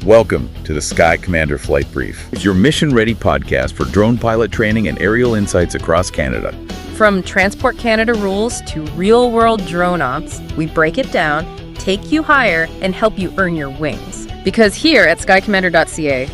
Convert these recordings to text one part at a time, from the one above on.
Welcome to the Sky Commander Flight Brief. It's your mission-ready podcast for drone pilot training and aerial insights across Canada. From Transport Canada rules to real-world drone ops, we break it down, take you higher, and help you earn your wings. Because here at skycommander.ca,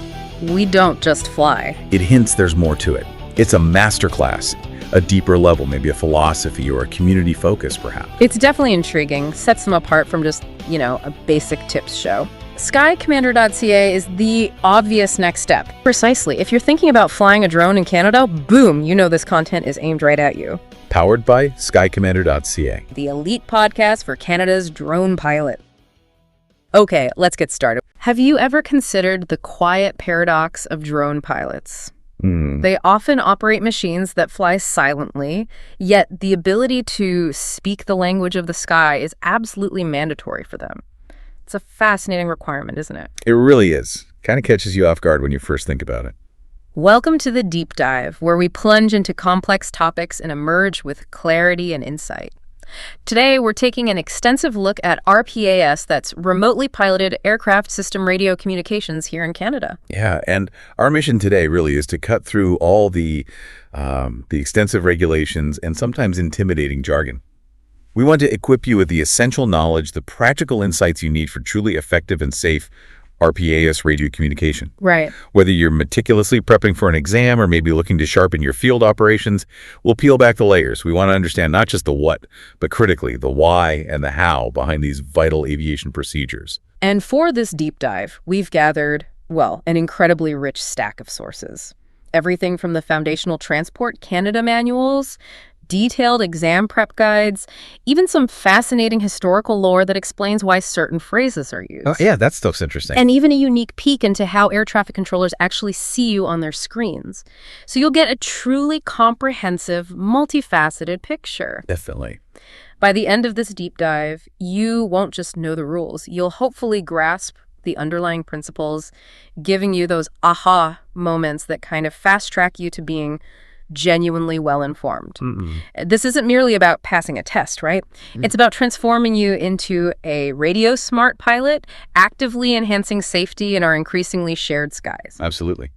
we don't just fly. It hints there's more to it. It's a masterclass, a deeper level, maybe a philosophy or a community focus, perhaps. It's definitely intriguing, sets them apart from just, a basic tips show. Skycommander.ca is the obvious next step. Precisely. If you're thinking about flying a drone in Canada, boom, this content is aimed right at you. Powered by skycommander.ca. The elite podcast for Canada's drone pilot. Okay, let's get started. Have you ever considered the quiet paradox of drone pilots? They often operate machines that fly silently, yet the ability to speak the language of the sky is absolutely mandatory for them. It's a fascinating requirement, isn't it? It really is. Kind of catches you off guard when you first think about it. Welcome to the Deep Dive, where we plunge into complex topics and emerge with clarity and insight. Today, we're taking an extensive look at RPAS, that's remotely piloted aircraft system radio communications here in Canada. Yeah, and our mission today really is to cut through all the extensive regulations and sometimes intimidating jargon. We want to equip you with the essential knowledge, the practical insights you need for truly effective and safe RPAS radio communication. Right. Whether you're meticulously prepping for an exam or maybe looking to sharpen your field operations, we'll peel back the layers. We want to understand not just the what, but critically the why and the how behind these vital aviation procedures. And for this deep dive, we've gathered, an incredibly rich stack of sources. Everything from the foundational Transport Canada manuals, detailed exam prep guides, even some fascinating historical lore that explains why certain phrases are used. Oh, yeah, that stuff's interesting. And even a unique peek into how air traffic controllers actually see you on their screens. So you'll get a truly comprehensive, multifaceted picture. Definitely. By the end of this deep dive, you won't just know the rules. You'll hopefully grasp the underlying principles, giving you those aha moments that kind of fast-track you to being genuinely well-informed. This isn't merely about passing a test, right? It's about transforming you into a radio smart pilot, actively enhancing safety in our increasingly shared skies. Absolutely.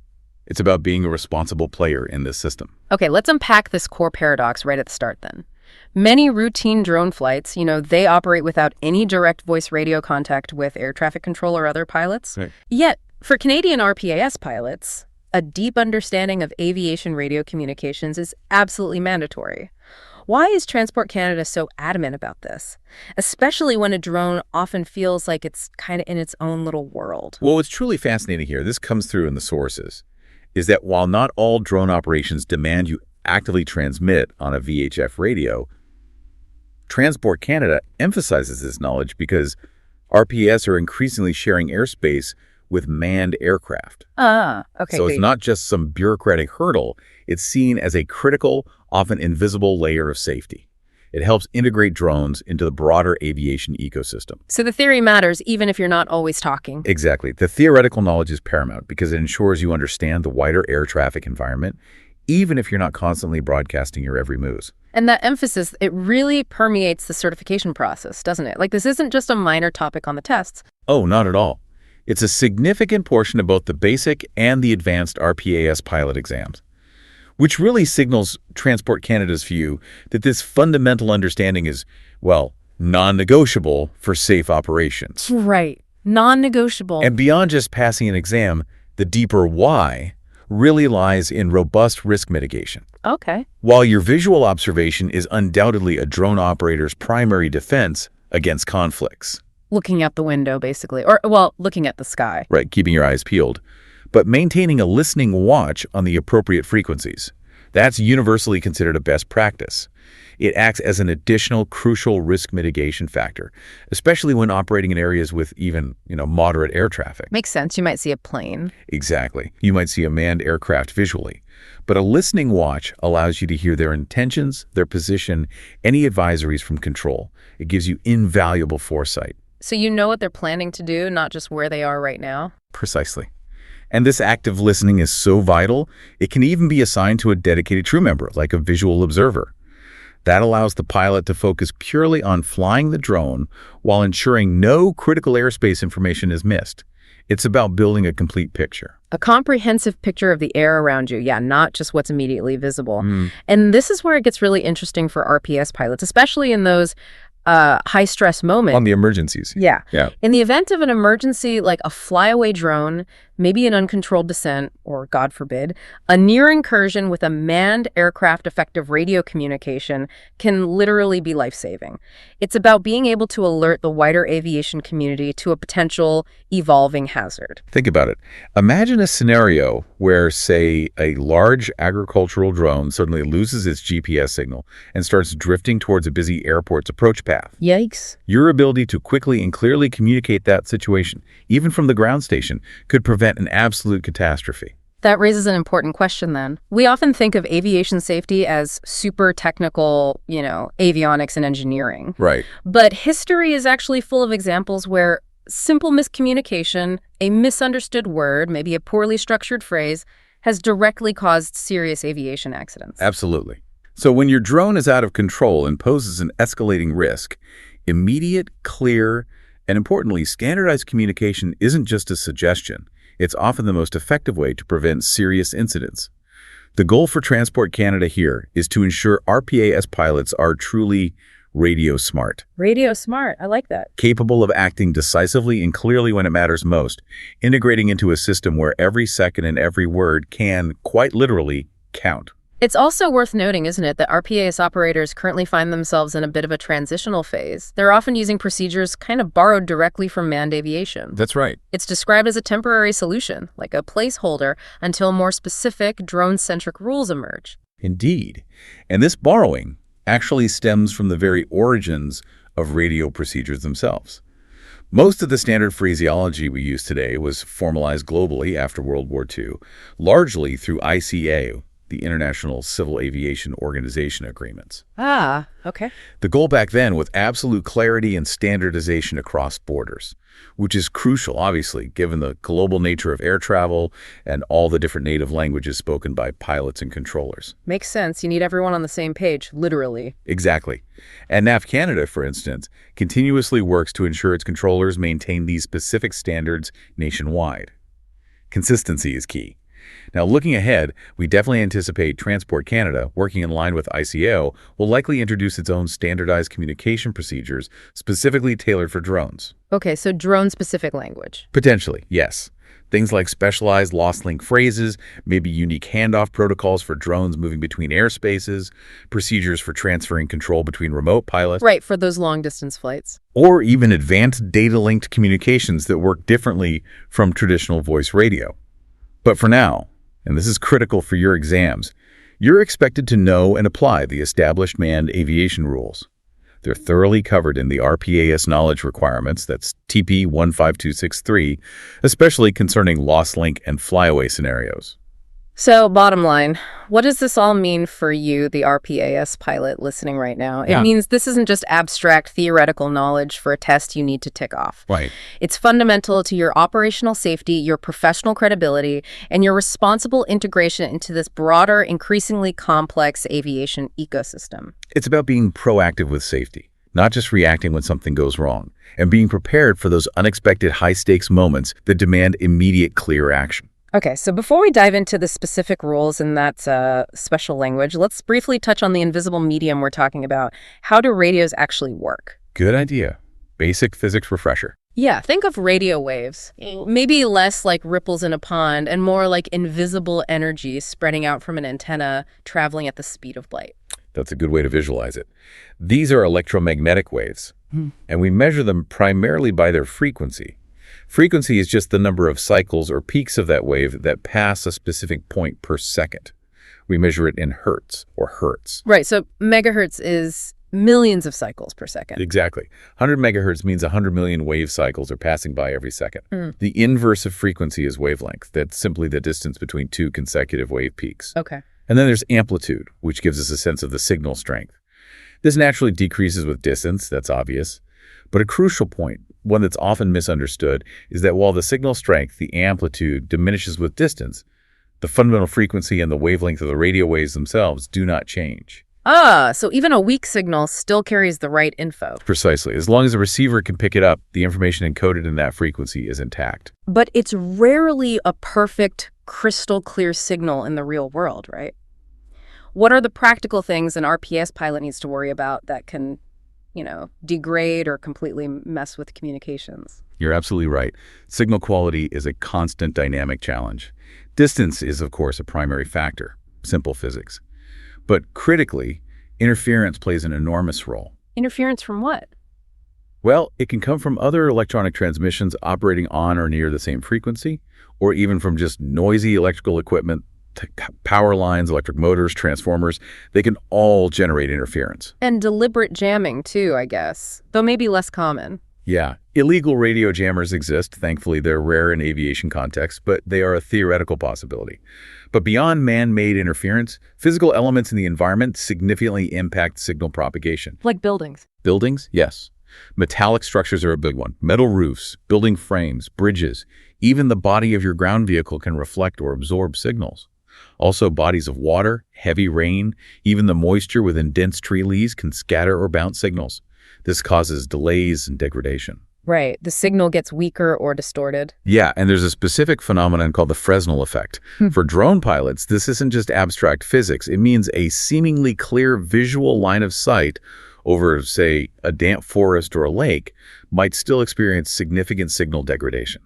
It's about being a responsible player in this system. Okay, let's unpack this core paradox right at the start then. Many routine drone flights, they operate without any direct voice radio contact with air traffic control or other pilots. Right. Yet, for Canadian RPAS pilots, a deep understanding of aviation radio communications is absolutely mandatory. Why is Transport Canada so adamant about this? Especially when a drone often feels like it's kind of in its own little world. Well, what's truly fascinating here, this comes through in the sources, is that while not all drone operations demand you actively transmit on a VHF radio, Transport Canada emphasizes this knowledge because RPS are increasingly sharing airspace with manned aircraft. Okay. So it's not just some bureaucratic hurdle. It's seen as a critical, often invisible layer of safety. It helps integrate drones into the broader aviation ecosystem. So the theory matters even if you're not always talking. Exactly. The theoretical knowledge is paramount because it ensures you understand the wider air traffic environment, even if you're not constantly broadcasting your every moves. And that emphasis, it really permeates the certification process, doesn't it? Like, this isn't just a minor topic on the tests. Oh, not at all. It's a significant portion of both the basic and the advanced RPAS pilot exams, which really signals Transport Canada's view that this fundamental understanding is, non-negotiable for safe operations. Right. Non-negotiable. And beyond just passing an exam, the deeper why really lies in robust risk mitigation. Okay. While your visual observation is undoubtedly a drone operator's primary defense against conflicts. Looking out the window, basically. Or, looking at the sky. Right, keeping your eyes peeled. But maintaining a listening watch on the appropriate frequencies. That's universally considered a best practice. It acts as an additional crucial risk mitigation factor, especially when operating in areas with even, moderate air traffic. Makes sense. You might see a plane. Exactly. You might see a manned aircraft visually. But a listening watch allows you to hear their intentions, their position, any advisories from control. It gives you invaluable foresight. So you know what they're planning to do, not just where they are right now? Precisely. And this active listening is so vital, it can even be assigned to a dedicated crew member, like a visual observer. That allows the pilot to focus purely on flying the drone while ensuring no critical airspace information is missed. It's about building a complete picture. A comprehensive picture of the air around you, yeah, not just what's immediately visible. And this is where it gets really interesting for RPS pilots, especially in those high-stress moments. On the emergencies. Yeah. Yeah. In the event of an emergency, like a flyaway drone, maybe an uncontrolled descent, or God forbid, a near incursion with a manned aircraft effective radio communication can literally be life-saving. It's about being able to alert the wider aviation community to a potential evolving hazard. Think about it. Imagine a scenario where, say, a large agricultural drone suddenly loses its GPS signal and starts drifting towards a busy airport's approach path. Yikes. Your ability to quickly and clearly communicate that situation, even from the ground station, could prevent an absolute catastrophe. That raises an important question then. We often think of aviation safety as super technical, avionics and engineering. Right. But history is actually full of examples where simple miscommunication, a misunderstood word, maybe a poorly structured phrase, has directly caused serious aviation accidents. Absolutely. So when your drone is out of control and poses an escalating risk, immediate, clear, and importantly, standardized communication isn't just a suggestion. It's often the most effective way to prevent serious incidents. The goal for Transport Canada here is to ensure RPAS pilots are truly radio smart. Radio smart, I like that. Capable of acting decisively and clearly when it matters most, integrating into a system where every second and every word can, quite literally, count. It's also worth noting, isn't it, that RPAS operators currently find themselves in a bit of a transitional phase. They're often using procedures kind of borrowed directly from manned aviation. That's right. It's described as a temporary solution, like a placeholder, until more specific drone-centric rules emerge. Indeed. And this borrowing actually stems from the very origins of radio procedures themselves. Most of the standard phraseology we use today was formalized globally after World War II, largely through ICAO, the International Civil Aviation Organization agreements. Ah, okay. The goal back then was absolute clarity and standardization across borders, which is crucial, obviously, given the global nature of air travel and all the different native languages spoken by pilots and controllers. Makes sense. You need everyone on the same page, literally. Exactly. And NAV Canada, for instance, continuously works to ensure its controllers maintain these specific standards nationwide. Consistency is key. Now, looking ahead, we definitely anticipate Transport Canada, working in line with ICAO, will likely introduce its own standardized communication procedures specifically tailored for drones. Okay, so drone-specific language. Potentially, yes. Things like specialized lost-link phrases, maybe unique handoff protocols for drones moving between airspaces, procedures for transferring control between remote pilots. Right, for those long-distance flights. Or even advanced data-linked communications that work differently from traditional voice radio. But for now, and this is critical for your exams, you're expected to know and apply the established manned aviation rules. They're thoroughly covered in the RPAS knowledge requirements, that's TP 15263, especially concerning lost link and flyaway scenarios. So, bottom line, what does this all mean for you, the RPAS pilot listening right now? It means this isn't just abstract theoretical knowledge for a test you need to tick off. Right. It's fundamental to your operational safety, your professional credibility, and your responsible integration into this broader, increasingly complex aviation ecosystem. It's about being proactive with safety, not just reacting when something goes wrong, and being prepared for those unexpected high-stakes moments that demand immediate, clear action. Okay, so before we dive into the specific rules in that special language, let's briefly touch on the invisible medium we're talking about. How do radios actually work? Good idea. Basic physics refresher. Yeah, think of radio waves. Maybe less like ripples in a pond and more like invisible energy spreading out from an antenna traveling at the speed of light. That's a good way to visualize it. These are electromagnetic waves, and we measure them primarily by their frequency. Frequency is just the number of cycles or peaks of that wave that pass a specific point per second. We measure it in hertz or hertz. Right, so megahertz is millions of cycles per second. Exactly. 100 megahertz means 100 million wave cycles are passing by every second. The inverse of frequency is wavelength. That's simply the distance between two consecutive wave peaks. Okay. And then there's amplitude, which gives us a sense of the signal strength. This naturally decreases with distance, that's obvious. But a crucial point, one that's often misunderstood, is that while the signal strength, the amplitude, diminishes with distance, the fundamental frequency and the wavelength of the radio waves themselves do not change. Ah, so even a weak signal still carries the right info. Precisely. As long as the receiver can pick it up, the information encoded in that frequency is intact. But it's rarely a perfect, crystal clear signal in the real world, right? What are the practical things an RPS pilot needs to worry about that can, degrade or completely mess with communications? You're absolutely right. Signal quality is a constant dynamic challenge. Distance is, of course, a primary factor. Simple physics. But critically, interference plays an enormous role. Interference from what? Well, it can come from other electronic transmissions operating on or near the same frequency, or even from just noisy electrical equipment, power lines, electric motors, transformers. They can all generate interference. And deliberate jamming, too, I guess, though maybe less common. Yeah, illegal radio jammers exist. Thankfully, they're rare in aviation contexts, but they are a theoretical possibility. But beyond man-made interference, physical elements in the environment significantly impact signal propagation. Like buildings. Buildings? Yes. Metallic structures are a big one. Metal roofs, building frames, bridges. Even the body of your ground vehicle can reflect or absorb signals. Also, bodies of water, heavy rain, even the moisture within dense tree leaves can scatter or bounce signals. This causes delays and degradation. Right. The signal gets weaker or distorted. Yeah, and there's a specific phenomenon called the Fresnel effect. For drone pilots, this isn't just abstract physics. It means a seemingly clear visual line of sight over, say, a damp forest or a lake might still experience significant signal degradation.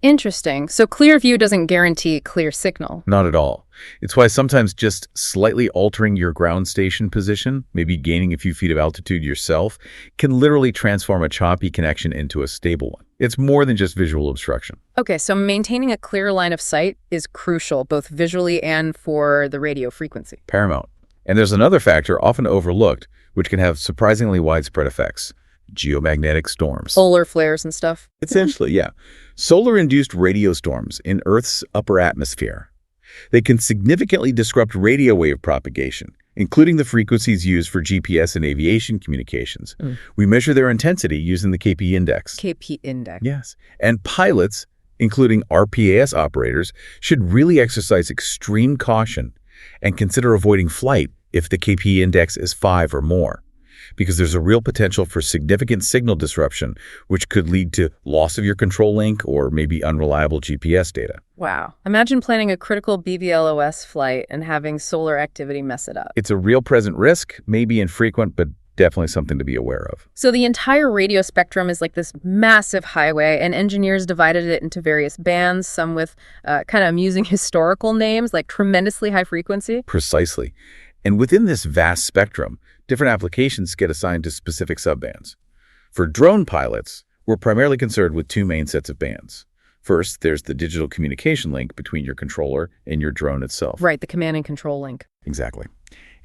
Interesting. So clear view doesn't guarantee clear signal. Not at all. It's why sometimes just slightly altering your ground station position, maybe gaining a few feet of altitude yourself, can literally transform a choppy connection into a stable one. It's more than just visual obstruction. Okay, so maintaining a clear line of sight is crucial, both visually and for the radio frequency. Paramount. And there's another factor often overlooked, which can have surprisingly widespread effects. Geomagnetic storms. Solar flares and stuff. Essentially, yeah. Solar-induced radio storms in Earth's upper atmosphere. They can significantly disrupt radio wave propagation, including the frequencies used for GPS and aviation communications. We measure their intensity using the KP index. KP index. Yes. And pilots, including RPAS operators, should really exercise extreme caution and consider avoiding flight if the KP index is 5 or more, because there's a real potential for significant signal disruption, which could lead to loss of your control link or maybe unreliable GPS data. Wow. Imagine planning a critical BVLOS flight and having solar activity mess it up. It's a real present risk, maybe infrequent, but definitely something to be aware of. So the entire radio spectrum is like this massive highway, and engineers divided it into various bands, some with kind of amusing historical names, like tremendously high frequency. Precisely. And within this vast spectrum, different applications get assigned to specific subbands. For drone pilots, we're primarily concerned with two main sets of bands. First, there's the digital communication link between your controller and your drone itself. Right, the command and control link. Exactly.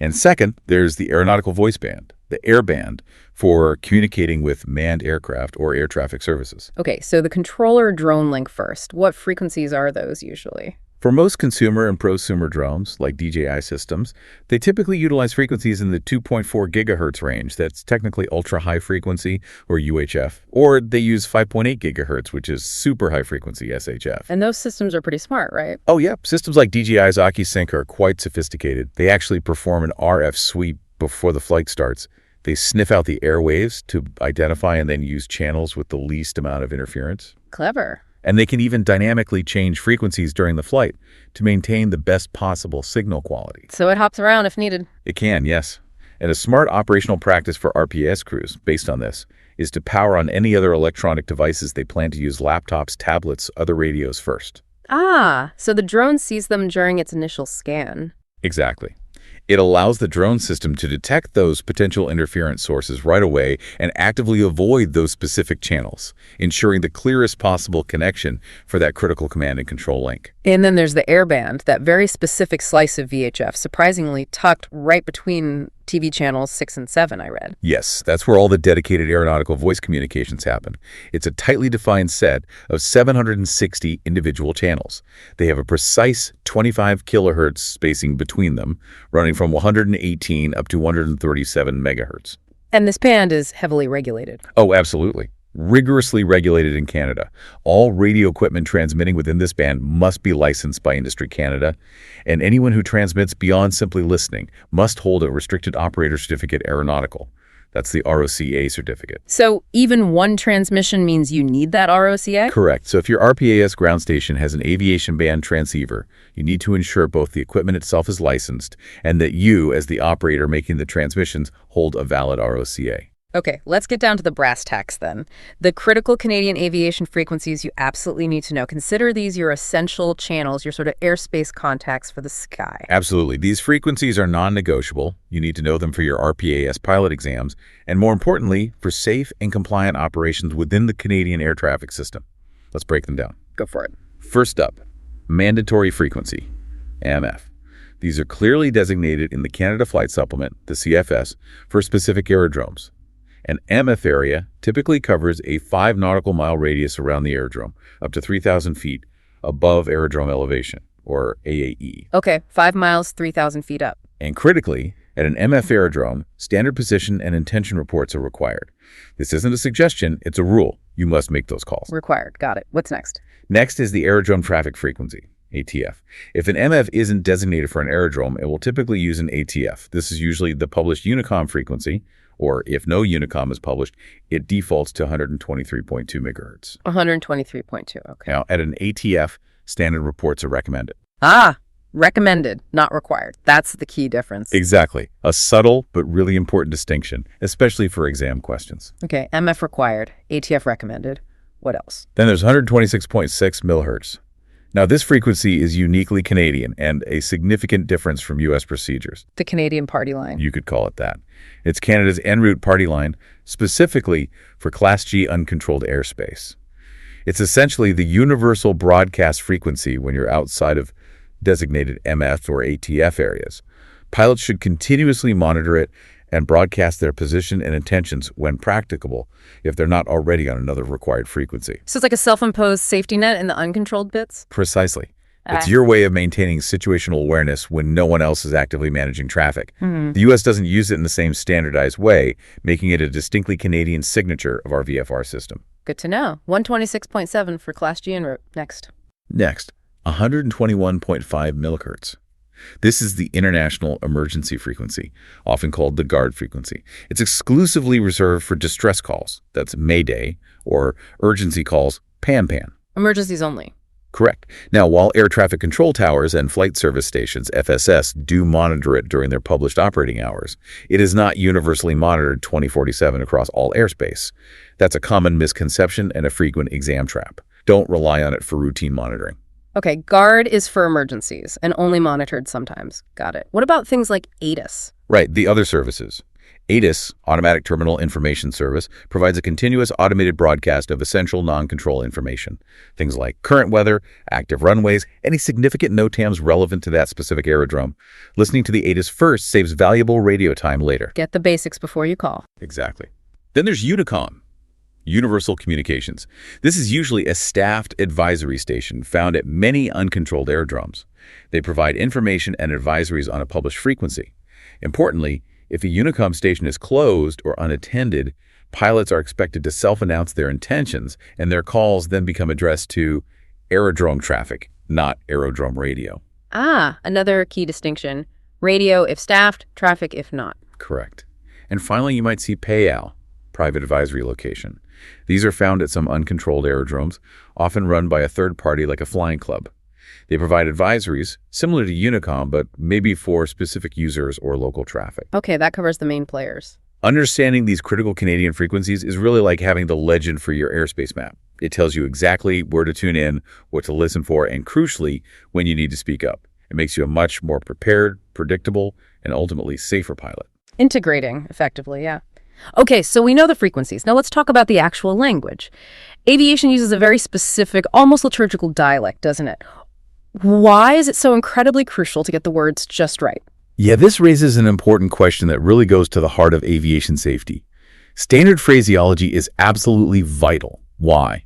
And second, there's the aeronautical voice band, the air band, for communicating with manned aircraft or air traffic services. Okay, so the controller drone link first. What frequencies are those usually? For most consumer and prosumer drones, like DJI systems, they typically utilize frequencies in the 2.4 gigahertz range. That's technically ultra-high frequency, or UHF. Or they use 5.8 gigahertz, which is super high frequency, SHF. And those systems are pretty smart, right? Oh, yeah. Systems like DJI's AkiSync are quite sophisticated. They actually perform an RF sweep before the flight starts. They sniff out the airwaves to identify and then use channels with the least amount of interference. Clever. And they can even dynamically change frequencies during the flight to maintain the best possible signal quality. So it hops around if needed. It can, yes. And a smart operational practice for RPS crews, based on this, is to power on any other electronic devices they plan to use: laptops, tablets, other radios first. Ah, so the drone sees them during its initial scan. Exactly. It allows the drone system to detect those potential interference sources right away and actively avoid those specific channels, ensuring the clearest possible connection for that critical command and control link. And then there's the airband, that very specific slice of VHF, surprisingly tucked right between TV channels 6 and 7, I read. Yes, that's where all the dedicated aeronautical voice communications happen. It's a tightly defined set of 760 individual channels. They have a precise 25 kilohertz spacing between them, running from 118 up to 137 megahertz. And this band is heavily regulated. Oh, absolutely. rigorously regulated in Canada. All radio equipment transmitting within this band must be licensed by Industry Canada, and anyone who transmits beyond simply listening must hold a Restricted Operator Certificate Aeronautical. That's the ROCA certificate. So even one transmission means you need that ROCA? Correct. So if your RPAS ground station has an aviation band transceiver, you need to ensure both the equipment itself is licensed and that you, as the operator making the transmissions, hold a valid ROCA. Okay, let's get down to the brass tacks then. The critical Canadian aviation frequencies you absolutely need to know. Consider these your essential channels, your sort of airspace contacts for the sky. Absolutely. These frequencies are non-negotiable. You need to know them for your RPAS pilot exams, and more importantly, for safe and compliant operations within the Canadian air traffic system. Let's break them down. Go for it. First up, mandatory frequency, MF. These are clearly designated in the Canada Flight Supplement, the CFS, for specific aerodromes. An MF area typically covers a 5 nautical mile radius around the aerodrome, up to 3,000 feet above aerodrome elevation, or AAE. Okay, 5 miles, 3,000 feet up. And critically, at an MF aerodrome, standard position and intention reports are required. This isn't a suggestion, it's a rule. You must make those calls. Required. Got it. What's next? Next is the aerodrome traffic frequency, ATF. If an MF isn't designated for an aerodrome, it will typically use an ATF. This is usually the published Unicom frequency, or if no Unicom is published, it defaults to 123.2 megahertz. 123.2, okay. Now, at an ATF, standard reports are recommended. Ah, recommended, not required. That's the key difference. Exactly. A subtle but really important distinction, especially for exam questions. Okay, MF required, ATF recommended. What else? Then there's 126.6 millihertz. Now, this frequency is uniquely Canadian and a significant difference from U.S. procedures. The Canadian party line. You could call it that. It's Canada's en route party line, specifically for Class G uncontrolled airspace. It's essentially the universal broadcast frequency when you're outside of designated MF or ATF areas. Pilots should continuously monitor it and broadcast their position and intentions when practicable if they're not already on another required frequency. So it's like a self-imposed safety net in the uncontrolled bits? Precisely. It's your way of maintaining situational awareness when no one else is actively managing traffic. The U.S. doesn't use it in the same standardized way, making it a distinctly Canadian signature of our VFR system. Good to know. 126.7 for Class G en route. Next. Next, 121.5 millihertz. This is the international emergency frequency, often called the guard frequency. It's exclusively reserved for distress calls, that's Mayday, or urgency calls, PAN-PAN. Emergencies only. Correct. Now, while air traffic control towers and flight service stations, FSS, do monitor it during their published operating hours, it is not universally monitored 24/7 across all airspace. That's a common misconception and a frequent exam trap. Don't rely on it for routine monitoring. Okay, guard is for emergencies and only monitored sometimes. Got it. What about things like ATIS? Right, the other services. ATIS, Automatic Terminal Information Service, provides a continuous automated broadcast of essential non-control information. Things like current weather, active runways, any significant NOTAMs relevant to that specific aerodrome. Listening to the ATIS first saves valuable radio time later. Get the basics before you call. Exactly. Then there's Unicom, Universal Communications. This is usually a staffed advisory station found at many uncontrolled aerodromes. They provide information and advisories on a published frequency. Importantly, if a Unicom station is closed or unattended, pilots are expected to self-announce their intentions, and their calls then become addressed to aerodrome traffic, not aerodrome radio. Ah, another key distinction. Radio if staffed, traffic if not. Correct. And finally, you might see PAL, Private Advisory Location. These are found at some uncontrolled aerodromes, often run by a third party like a flying club. They provide advisories, similar to Unicom, but maybe for specific users or local traffic. Okay, that covers the main players. Understanding these critical Canadian frequencies is really like having the legend for your airspace map. It tells you exactly where to tune in, what to listen for, and crucially, when you need to speak up. It makes you a much more prepared, predictable, and ultimately safer pilot. Integrating, effectively, yeah. Okay, so we know the frequencies. Now let's talk about the actual language. Aviation uses a very specific, almost liturgical dialect, doesn't it? Why is it so incredibly crucial to get the words just right? Yeah, this raises an important question that really goes to the heart of aviation safety. Standard phraseology is absolutely vital. Why?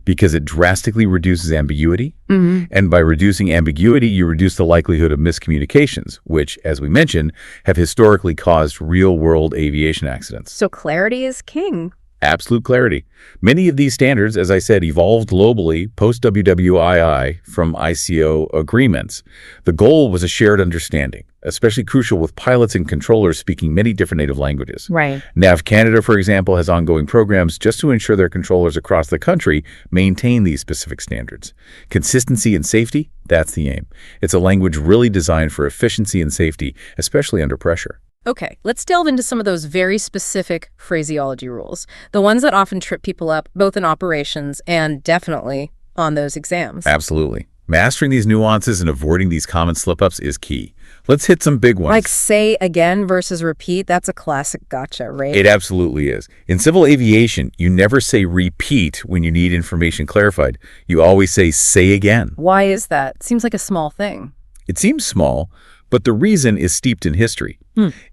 Because it drastically reduces ambiguity, and by reducing ambiguity, you reduce the likelihood of miscommunications, which, as we mentioned, have historically caused real-world aviation accidents. So clarity is king. Absolute clarity. Many of these standards, as I said, evolved globally post-WWII from ICAO agreements. The goal was a shared understanding, especially crucial with pilots and controllers speaking many different native languages. Right. NAV Canada, for example, has ongoing programs just to ensure their controllers across the country maintain these specific standards. Consistency and safety, that's the aim. It's a language really designed for efficiency and safety, especially under pressure. Okay, let's delve into some of those very specific phraseology rules, the ones that often trip people up, both in operations and definitely on those exams. Absolutely. Mastering these nuances and avoiding these common slip-ups is key. Let's hit some big ones. Like say again versus repeat, that's a classic gotcha, right? It absolutely is. In civil aviation, you never say repeat when you need information clarified. You always say again. Why is that? Seems like a small thing. It seems small, but the reason is steeped in history.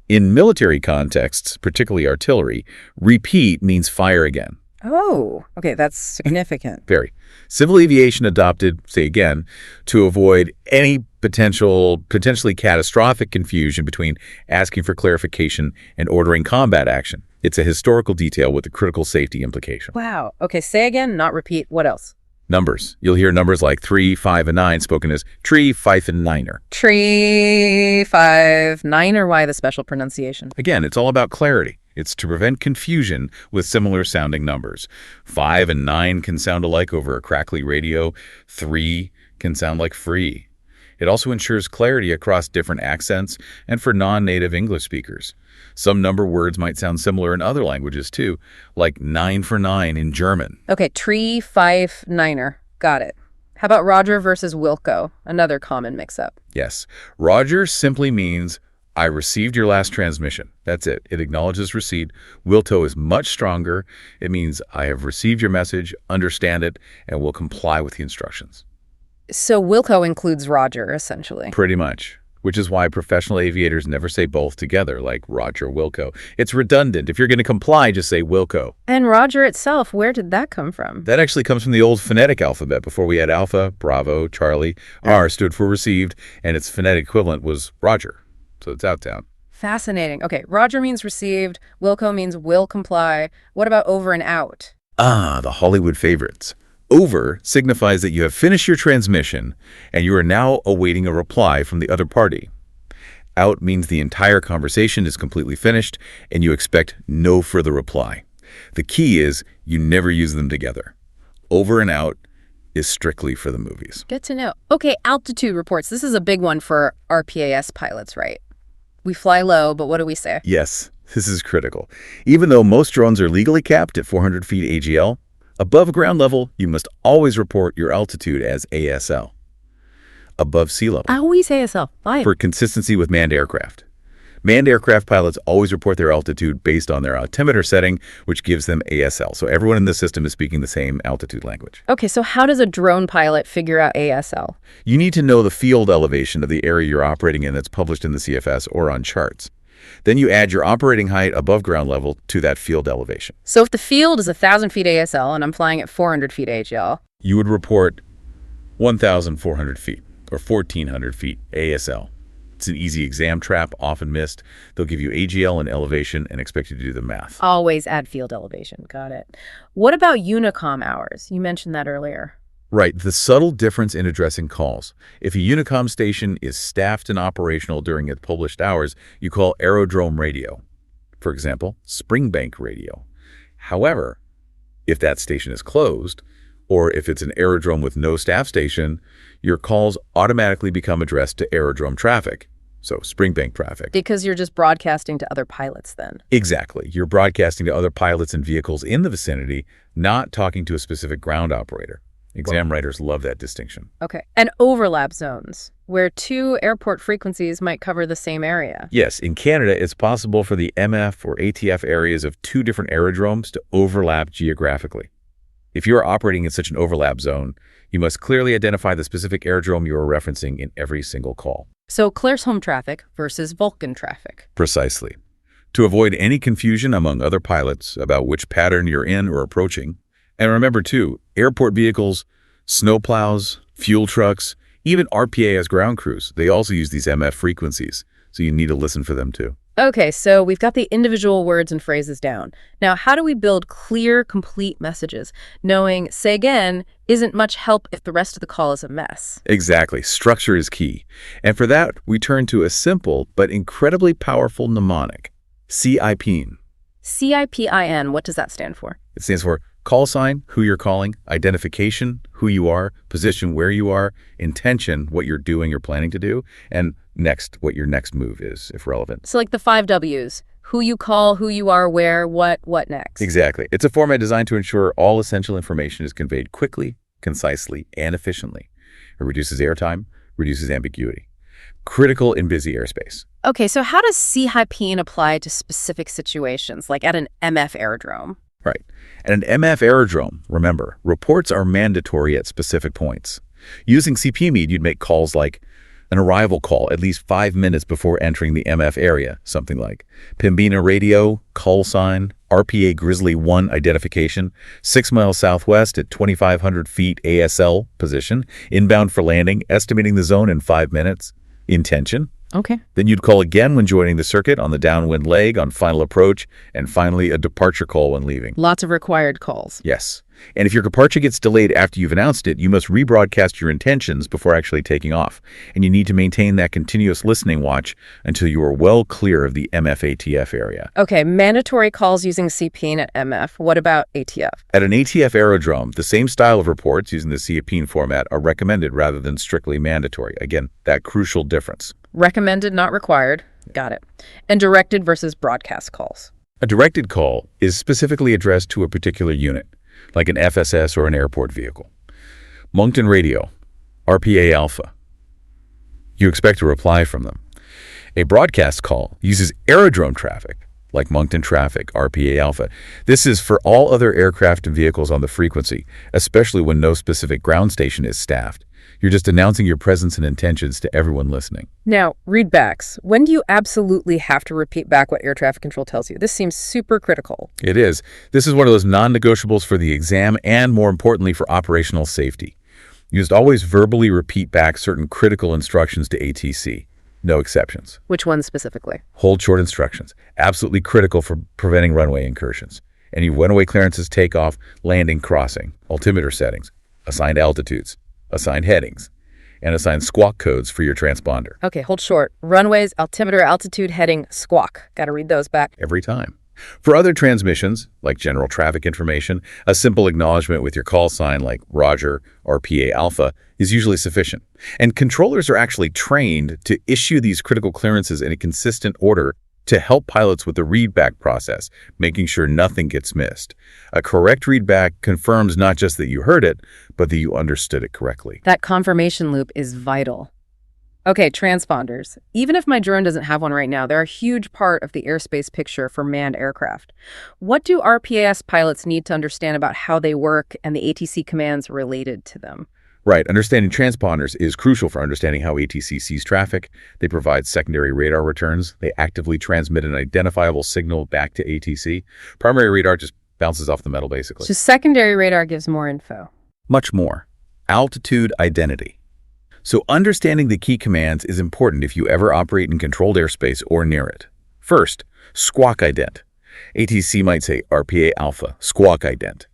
In military contexts, particularly artillery, repeat means fire again. Oh, okay, that's significant. Very. Civil aviation adopted, say again, to avoid any potentially catastrophic confusion between asking for clarification and ordering combat action. It's a historical detail with a critical safety implication. Wow. Okay, say again, not repeat. What else? Numbers. You'll hear numbers like 3, 5, and 9 spoken as tree, fife, and niner. Tree, 5, 9, or why the special pronunciation? Again, it's all about clarity. It's to prevent confusion with similar sounding numbers. 5 and 9 can sound alike over a crackly radio. 3 can sound like free. It also ensures clarity across different accents and for non-native English speakers. Some number words might sound similar in other languages too, like 9 for 9 in German. Okay, tree, 5, 9er. Got it. How about Roger versus Wilco? Another common mix-up. Yes. Roger simply means, I received your last transmission. That's it. It acknowledges receipt. Wilco is much stronger. It means, I have received your message, understand it, and will comply with the instructions. So Wilco includes Roger, essentially. Pretty much. Which is why professional aviators never say both together, like Roger, Wilco. It's redundant. If you're going to comply, just say Wilco. And Roger itself, where did that come from? That actually comes from the old phonetic alphabet. Before we had Alpha, Bravo, Charlie. R stood for received, and its phonetic equivalent was Roger. So it's outbound. Fascinating. Okay, Roger means received. Wilco means will comply. What about over and out? Ah, the Hollywood favorites. Over signifies that you have finished your transmission and you are now awaiting a reply from the other party. Out means the entire conversation is completely finished and you expect no further reply. The key is you never use them together. Over and out is strictly for the movies. Good to know. Okay, altitude reports. This is a big one for RPAS pilots, right? We fly low, but what do we say? Yes, this is critical. Even though most drones are legally capped at 400 feet AGL, above ground level, you must always report your altitude as ASL. Above sea level. Always ASL. Fine. For consistency with manned aircraft. Manned aircraft pilots always report their altitude based on their altimeter setting, which gives them ASL. So everyone in the system is speaking the same altitude language. Okay, so how does a drone pilot figure out ASL? You need to know the field elevation of the area you're operating in that's published in the CFS or on charts. Then you add your operating height above ground level to that field elevation. So if the field is 1,000 feet ASL and I'm flying at 400 feet AGL, you would report 1,400 feet or 1,400 feet ASL. It's an easy exam trap, often missed. They'll give you AGL and elevation and expect you to do the math. Always add field elevation. Got it. What about Unicom hours? You mentioned that earlier. Right, the subtle difference in addressing calls. If a Unicom station is staffed and operational during its published hours, you call aerodrome radio. For example, Springbank radio. However, if that station is closed, or if it's an aerodrome with no staff station, your calls automatically become addressed to aerodrome traffic, so Springbank traffic. Because you're just broadcasting to other pilots then. Exactly. You're broadcasting to other pilots and vehicles in the vicinity, not talking to a specific ground operator. Exam writers love that distinction. Okay. And overlap zones, where two airport frequencies might cover the same area. Yes, in Canada, it's possible for the MF or ATF areas of two different aerodromes to overlap geographically. If you are operating in such an overlap zone, you must clearly identify the specific aerodrome you are referencing in every single call. So Claresholm traffic versus Vulcan traffic. Precisely. To avoid any confusion among other pilots about which pattern you're in or approaching. And remember too, airport vehicles, snowplows, fuel trucks, even RPAS ground crews, they also use these MF frequencies, so you need to listen for them too. Okay, so we've got the individual words and phrases down. Now, how do we build clear, complete messages, knowing "say again" isn't much help if the rest of the call is a mess? Exactly. Structure is key. And for that, we turn to a simple but incredibly powerful mnemonic, CIPIN. CIPIN, what does that stand for? It stands for call sign, who you're calling, identification, who you are, position, where you are, intention, what you're doing or planning to do, and next, what your next move is, if relevant. So like the 5 Ws: who you call, who you are, where, what next? Exactly. It's a format designed to ensure all essential information is conveyed quickly, concisely, and efficiently. It reduces airtime, reduces ambiguity. Critical in busy airspace. Okay, so how does CIPIN apply to specific situations, like at an MF aerodrome? Right. At an MF aerodrome, remember, reports are mandatory at specific points. Using CPMED, you'd make calls like an arrival call at least 5 minutes before entering the MF area, something like Pembina radio, call sign, RPA Grizzly 1 identification, 6 miles southwest at 2,500 feet ASL position, inbound for landing, estimating the zone in 5 minutes. Intention. Okay. Then you'd call again when joining the circuit on the downwind leg on final approach, and finally a departure call when leaving. Lots of required calls. Yes. And if your departure gets delayed after you've announced it, you must rebroadcast your intentions before actually taking off. And you need to maintain that continuous listening watch until you are well clear of the MF-ATF area. Okay, mandatory calls using CPIN at MF. What about ATF? At an ATF aerodrome, the same style of reports using the CPIN format are recommended rather than strictly mandatory. Again, that crucial difference. Recommended, not required. Got it. And directed versus broadcast calls. A directed call is specifically addressed to a particular unit, like an FSS or an airport vehicle. Moncton Radio, RPA Alpha. You expect a reply from them. A broadcast call uses aerodrome traffic, like Moncton traffic, RPA Alpha. This is for all other aircraft and vehicles on the frequency, especially when no specific ground station is staffed. You're just announcing your presence and intentions to everyone listening. Now, readbacks. When do you absolutely have to repeat back what air traffic control tells you? This seems super critical. It is. This is one of those non-negotiables for the exam and, more importantly, for operational safety. You must always verbally repeat back certain critical instructions to ATC. No exceptions. Which ones specifically? Hold short instructions. Absolutely critical for preventing runway incursions. Any runway clearances, takeoff, landing, crossing, altimeter settings, assigned altitudes, assigned headings, and assigned squawk codes for your transponder. Okay, hold short. Runways, altimeter, altitude, heading, squawk. Got to read those back. Every time. For other transmissions, like general traffic information, a simple acknowledgement with your call sign like Roger or PA Alpha is usually sufficient. And controllers are actually trained to issue these critical clearances in a consistent order to help pilots with the readback process, making sure nothing gets missed. A correct readback confirms not just that you heard it, but that you understood it correctly. That confirmation loop is vital. Okay, transponders. Even if my drone doesn't have one right now, they're a huge part of the airspace picture for manned aircraft. What do RPAS pilots need to understand about how they work and the ATC commands related to them? Right. Understanding transponders is crucial for understanding how ATC sees traffic. They provide secondary radar returns. They actively transmit an identifiable signal back to ATC. Primary radar just bounces off the metal, basically. So secondary radar gives more info. Much more. Altitude identity. So understanding the key commands is important if you ever operate in controlled airspace or near it. First, squawk ident. ATC might say RPA Alpha, squawk ident.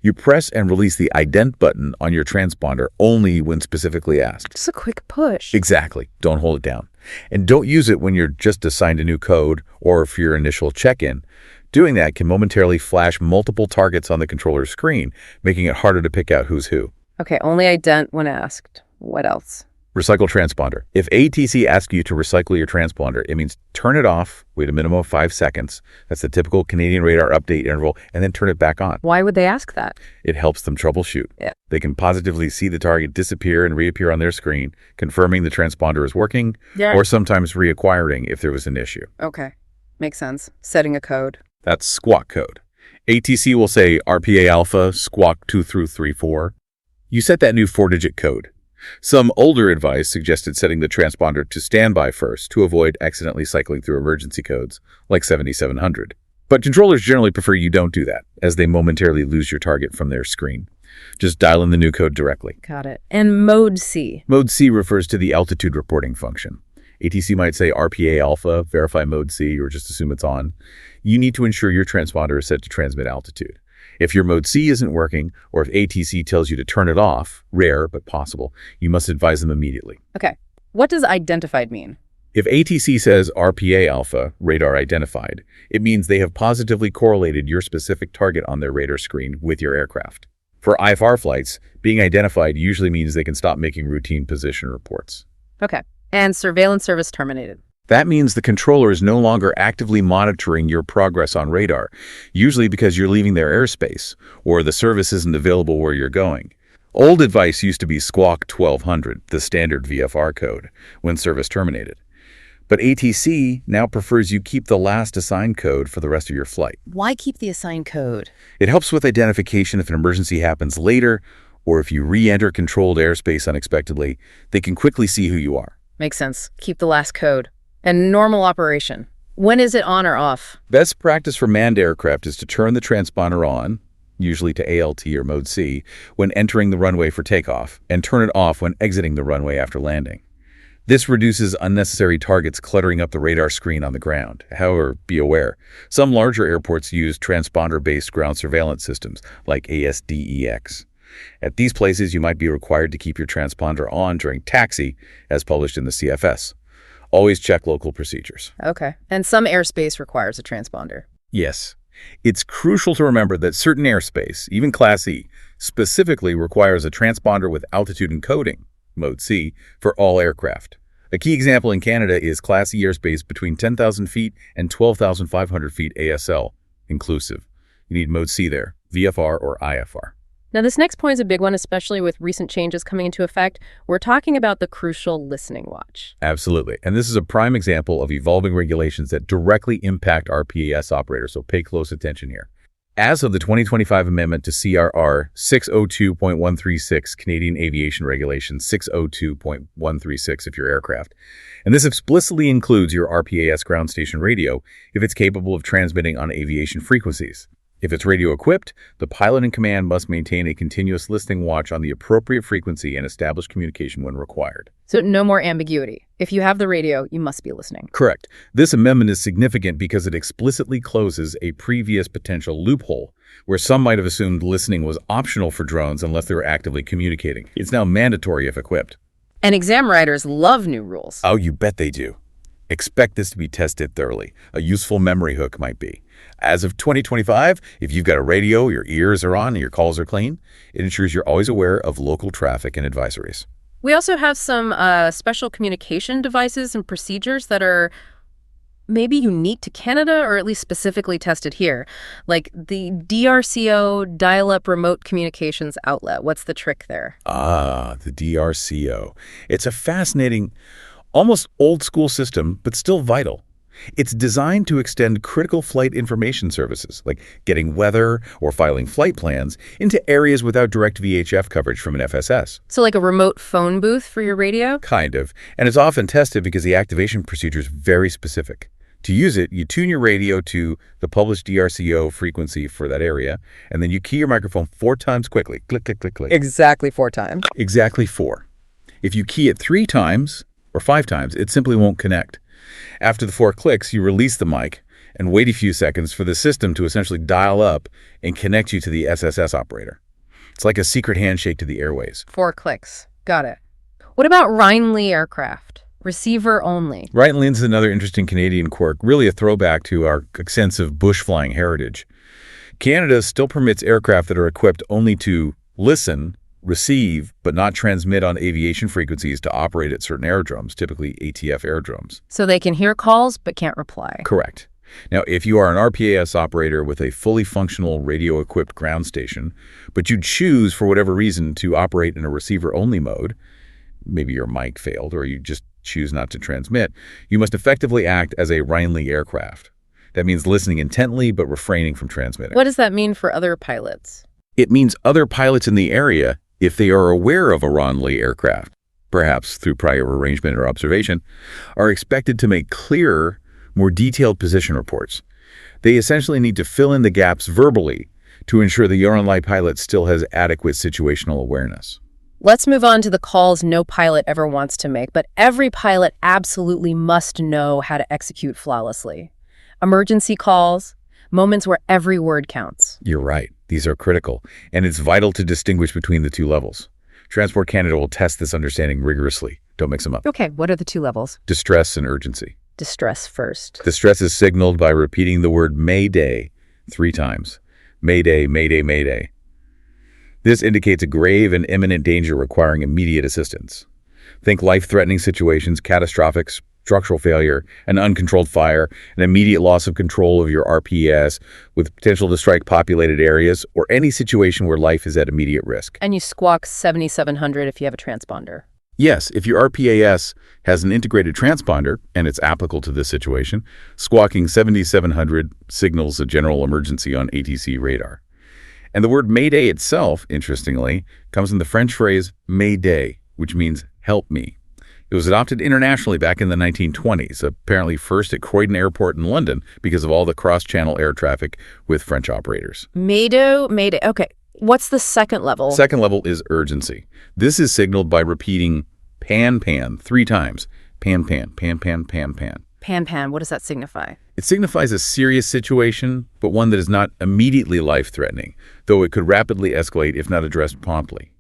You press and release the ident button on your transponder only when specifically asked. Just a quick push. Exactly. Don't hold it down. And don't use it when you're just assigned a new code or for your initial check-in. Doing that can momentarily flash multiple targets on the controller's screen, making it harder to pick out who's who. Okay, only ident when asked. What else? Recycle transponder. If ATC asks you to recycle your transponder, it means turn it off, wait a minimum of 5 seconds. That's the typical Canadian radar update interval, and then turn it back on. Why would they ask that? It helps them troubleshoot. Yeah. They can positively see the target disappear and reappear on their screen, confirming the transponder is working, or sometimes reacquiring if there was an issue. Okay, makes sense. Setting a code. That's squawk code. ATC will say RPA Alpha, squawk 2334. You set that new 4-digit code. Some older advice suggested setting the transponder to standby first to avoid accidentally cycling through emergency codes, like 7700. But controllers generally prefer you don't do that, as they momentarily lose your target from their screen. Just dial in the new code directly. Got it. And Mode C? Mode C refers to the altitude reporting function. ATC might say RPA alpha, verify mode C, or just assume it's on. You need to ensure your transponder is set to transmit altitude. If your mode C isn't working, or if ATC tells you to turn it off, rare but possible, you must advise them immediately. Okay. What does identified mean? If ATC says RPA alpha, radar identified, it means they have positively correlated your specific target on their radar screen with your aircraft. For IFR flights, being identified usually means they can stop making routine position reports. Okay. And surveillance service terminated. That means the controller is no longer actively monitoring your progress on radar, usually because you're leaving their airspace, or the service isn't available where you're going. Old advice used to be squawk 1200, the standard VFR code, when service terminated. But ATC now prefers you keep the last assigned code for the rest of your flight. Why keep the assigned code? It helps with identification if an emergency happens later, or if you re-enter controlled airspace unexpectedly, they can quickly see who you are. Makes sense. Keep the last code. And normal operation. When is it on or off? Best practice for manned aircraft is to turn the transponder on, usually to ALT or mode C, when entering the runway for takeoff, and turn it off when exiting the runway after landing. This reduces unnecessary targets cluttering up the radar screen on the ground. However, be aware, some larger airports use transponder-based ground surveillance systems, like S3E6. At these places, you might be required to keep your transponder on during taxi, as published in the CFS. Always check local procedures. Okay. And some airspace requires a transponder. Yes. It's crucial to remember that certain airspace, even Class E, specifically requires a transponder with altitude encoding, Mode C, for all aircraft. A key example in Canada is Class E airspace between 10,000 feet and 12,500 feet ASL, inclusive. You need Mode C there, VFR or IFR. Now, this next point is a big one, especially with recent changes coming into effect. We're talking about the crucial listening watch. Absolutely. And this is a prime example of evolving regulations that directly impact RPAS operators, so pay close attention here. As of the 2025 amendment to CRR 602.136, Canadian Aviation Regulation 602.136 if your aircraft, and this explicitly includes your RPAS ground station radio if it's capable of transmitting on aviation frequencies. If it's radio-equipped, the pilot in command must maintain a continuous listening watch on the appropriate frequency and establish communication when required. So no more ambiguity. If you have the radio, you must be listening. Correct. This amendment is significant because it explicitly closes a previous potential loophole where some might have assumed listening was optional for drones unless they were actively communicating. It's now mandatory if equipped. And exam writers love new rules. Oh, you bet they do. Expect this to be tested thoroughly. A useful memory hook might be. As of 2025, if you've got a radio, your ears are on, and your calls are clean, it ensures you're always aware of local traffic and advisories. We also have some special communication devices and procedures that are maybe unique to Canada or at least specifically tested here, like the DRCO dial-up remote communications outlet. What's the trick there? Ah, the DRCO. It's a fascinating, almost old-school system, but still vital. It's designed to extend critical flight information services, like getting weather or filing flight plans, into areas without direct VHF coverage from an FSS. So like a remote phone booth for your radio? Kind of. And it's often tested because the activation procedure is very specific. To use it, you tune your radio to the published DRCO frequency for that area, and then you key your microphone 4 times quickly. Click, click, click, click. Exactly 4 times. Exactly 4. If you key it 3 times or 5 times, it simply won't connect. After the 4 clicks, you release the mic and wait a few seconds for the system to essentially dial up and connect you to the SSS operator. It's like a secret handshake to the airways. 4 clicks. Got it. What about Rhine-Lee aircraft? Receiver only. Rhine-Lee is another interesting Canadian quirk, really a throwback to our extensive bush flying heritage. Canada still permits aircraft that are equipped only to listen, receive, but not transmit on aviation frequencies to operate at certain aerodromes, typically ATF aerodromes. So they can hear calls but can't reply. Correct. Now, if you are an RPAS operator with a fully functional radio-equipped ground station, but you choose for whatever reason to operate in a receiver-only mode, maybe your mic failed or you just choose not to transmit, you must effectively act as a Rhine-Lee aircraft. That means listening intently but refraining from transmitting. What does that mean for other pilots? It means other pilots in the area, if they are aware of a Rhine-Lee aircraft, perhaps through prior arrangement or observation, are expected to make clearer, more detailed position reports. They essentially need to fill in the gaps verbally to ensure the Rhine-Lee pilot still has adequate situational awareness. Let's move on to the calls no pilot ever wants to make, but every pilot absolutely must know how to execute flawlessly. Emergency calls, moments where every word counts. You're right. These are critical, and it's vital to distinguish between the two levels. Transport Canada will test this understanding rigorously. Don't mix them up. Okay, what are the two levels? Distress and urgency. Distress first. Distress is signaled by repeating the word Mayday 3 times. Mayday, Mayday, Mayday. This indicates a grave and imminent danger requiring immediate assistance. Think life-threatening situations, catastrophic structural failure, an uncontrolled fire, an immediate loss of control of your RPAS with potential to strike populated areas, or any situation where life is at immediate risk. And you squawk 7700 if you have a transponder. Yes, if your RPAS has an integrated transponder, and it's applicable to this situation, squawking 7700 signals a general emergency on ATC radar. And the word Mayday itself, interestingly, comes from the French phrase Mayday, which means help me. It was adopted internationally back in the 1920s, apparently first at Croydon Airport in London because of all the cross-channel air traffic with French operators. Mayday. Okay. What's the second level? Second level is urgency. This is signaled by repeating pan, pan 3 times. Pan, pan, pan, pan, pan, pan. Pan, pan. What does that signify? It signifies a serious situation, but one that is not immediately life-threatening, though it could rapidly escalate if not addressed promptly.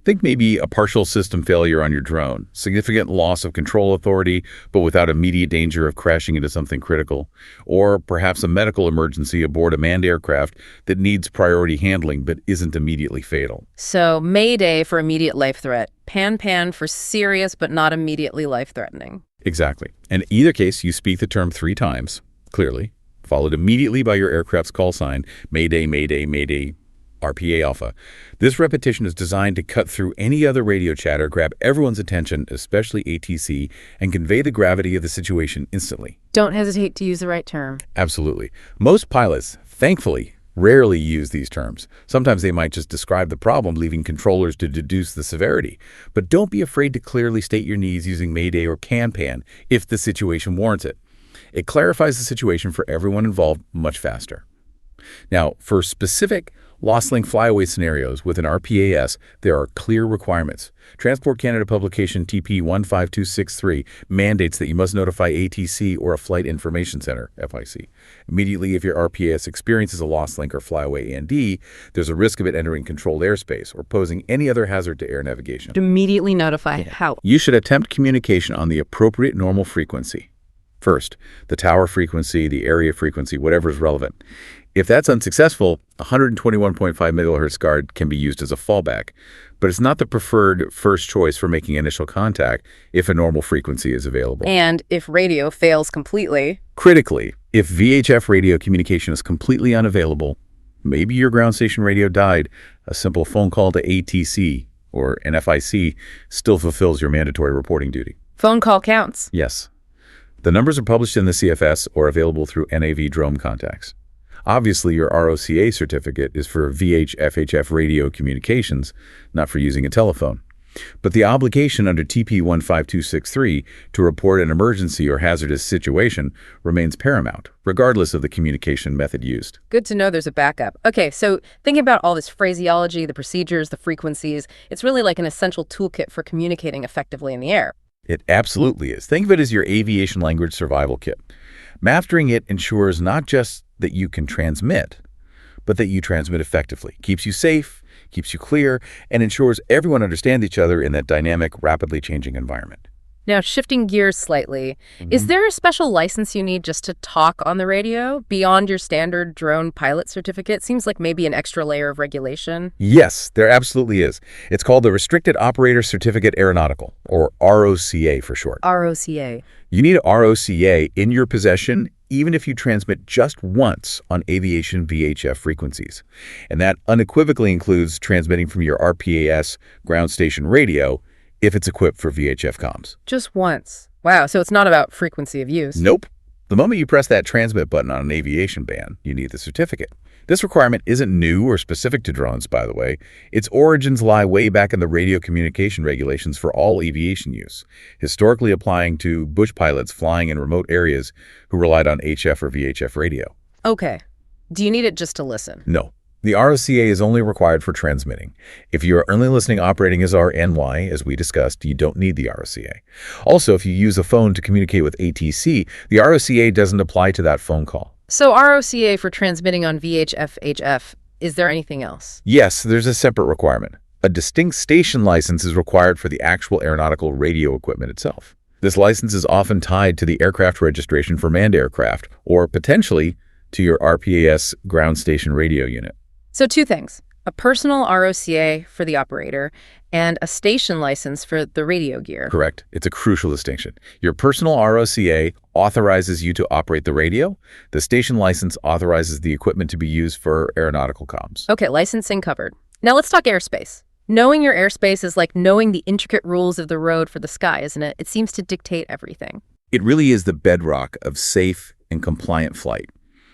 Think maybe a partial system failure on your drone, significant loss of control authority, but without immediate danger of crashing into something critical, or perhaps a medical emergency aboard a manned aircraft that needs priority handling but isn't immediately fatal. So Mayday for immediate life threat, pan, pan for serious but not immediately life-threatening. Exactly. And in either case, you speak the term 3 times, clearly, followed immediately by your aircraft's call sign, Mayday, Mayday, Mayday, RPA Alpha. This repetition is designed to cut through any other radio chatter, grab everyone's attention, especially ATC, and convey the gravity of the situation instantly. Don't hesitate to use the right term. Absolutely. Most pilots, thankfully, rarely use these terms. Sometimes they might just describe the problem, leaving controllers to deduce the severity. But don't be afraid to clearly state your needs using Mayday or Can-Pan if the situation warrants it. It clarifies the situation for everyone involved much faster. Now, for specific loss-link flyaway scenarios with an RPAS, there are clear requirements. Transport Canada publication TP 15263 mandates that you must notify ATC or a Flight Information Center, FIC. Immediately if your RPAS experiences a loss link or flyaway AND, there's a risk of it entering controlled airspace or posing any other hazard to air navigation. Immediately notify how? You should attempt communication on the appropriate normal frequency. First, the tower frequency, the area frequency, whatever is relevant. If that's unsuccessful, 121.5 MHz guard can be used as a fallback, but it's not the preferred first choice for making initial contact if a normal frequency is available. And if radio fails completely? Critically, if VHF radio communication is completely unavailable, maybe your ground station radio died, a simple phone call to ATC or an FIC still fulfills your mandatory reporting duty. Phone call counts? Yes. The numbers are published in the CFS or available through NAV Drone contacts. Obviously, your ROCA certificate is for VHF radio communications, not for using a telephone. But the obligation under TP 15263 to report an emergency or hazardous situation remains paramount, regardless of the communication method used. Good to know there's a backup. Okay, so thinking about all this phraseology, the procedures, the frequencies, it's really like an essential toolkit for communicating effectively in the air. It absolutely is. Think of it as your aviation language survival kit. Mastering it ensures not just that you can transmit, but that you transmit effectively. Keeps you safe, keeps you clear, and ensures everyone understands each other in that dynamic, rapidly changing environment. Now, shifting gears slightly, is there a special license you need just to talk on the radio beyond your standard drone pilot certificate? Seems like maybe an extra layer of regulation. Yes, there absolutely is. It's called the Restricted Operator Certificate Aeronautical, or ROCA for short. ROCA. You need a ROCA in your possession even if you transmit just once on aviation VHF frequencies. And that unequivocally includes transmitting from your RPAS ground station radio if it's equipped for VHF comms. Just once. Wow, so it's not about frequency of use. Nope. The moment you press that transmit button on an aviation band, you need the certificate. This requirement isn't new or specific to drones, by the way. Its origins lie way back in the radio communication regulations for all aviation use, historically applying to bush pilots flying in remote areas who relied on HF or VHF radio. Okay. Do you need it just to listen? No. The ROCA is only required for transmitting. If you are only listening operating as RNY, as we discussed, you don't need the ROCA. Also, if you use a phone to communicate with ATC, the ROCA doesn't apply to that phone call. So ROCA for transmitting on VHF-HF. Is there anything else? Yes, there's a separate requirement. A distinct station license is required for the actual aeronautical radio equipment itself. This license is often tied to the aircraft registration for manned aircraft, or potentially to your RPAS ground station radio unit. So two things, a personal ROCA for the operator and a station license for the radio gear. Correct. It's a crucial distinction. Your personal ROCA authorizes you to operate the radio. The station license authorizes the equipment to be used for aeronautical comms. Okay, licensing covered. Now let's talk airspace. Knowing your airspace is like knowing the intricate rules of the road for the sky, isn't it? It seems to dictate everything. It really is the bedrock of safe and compliant flight.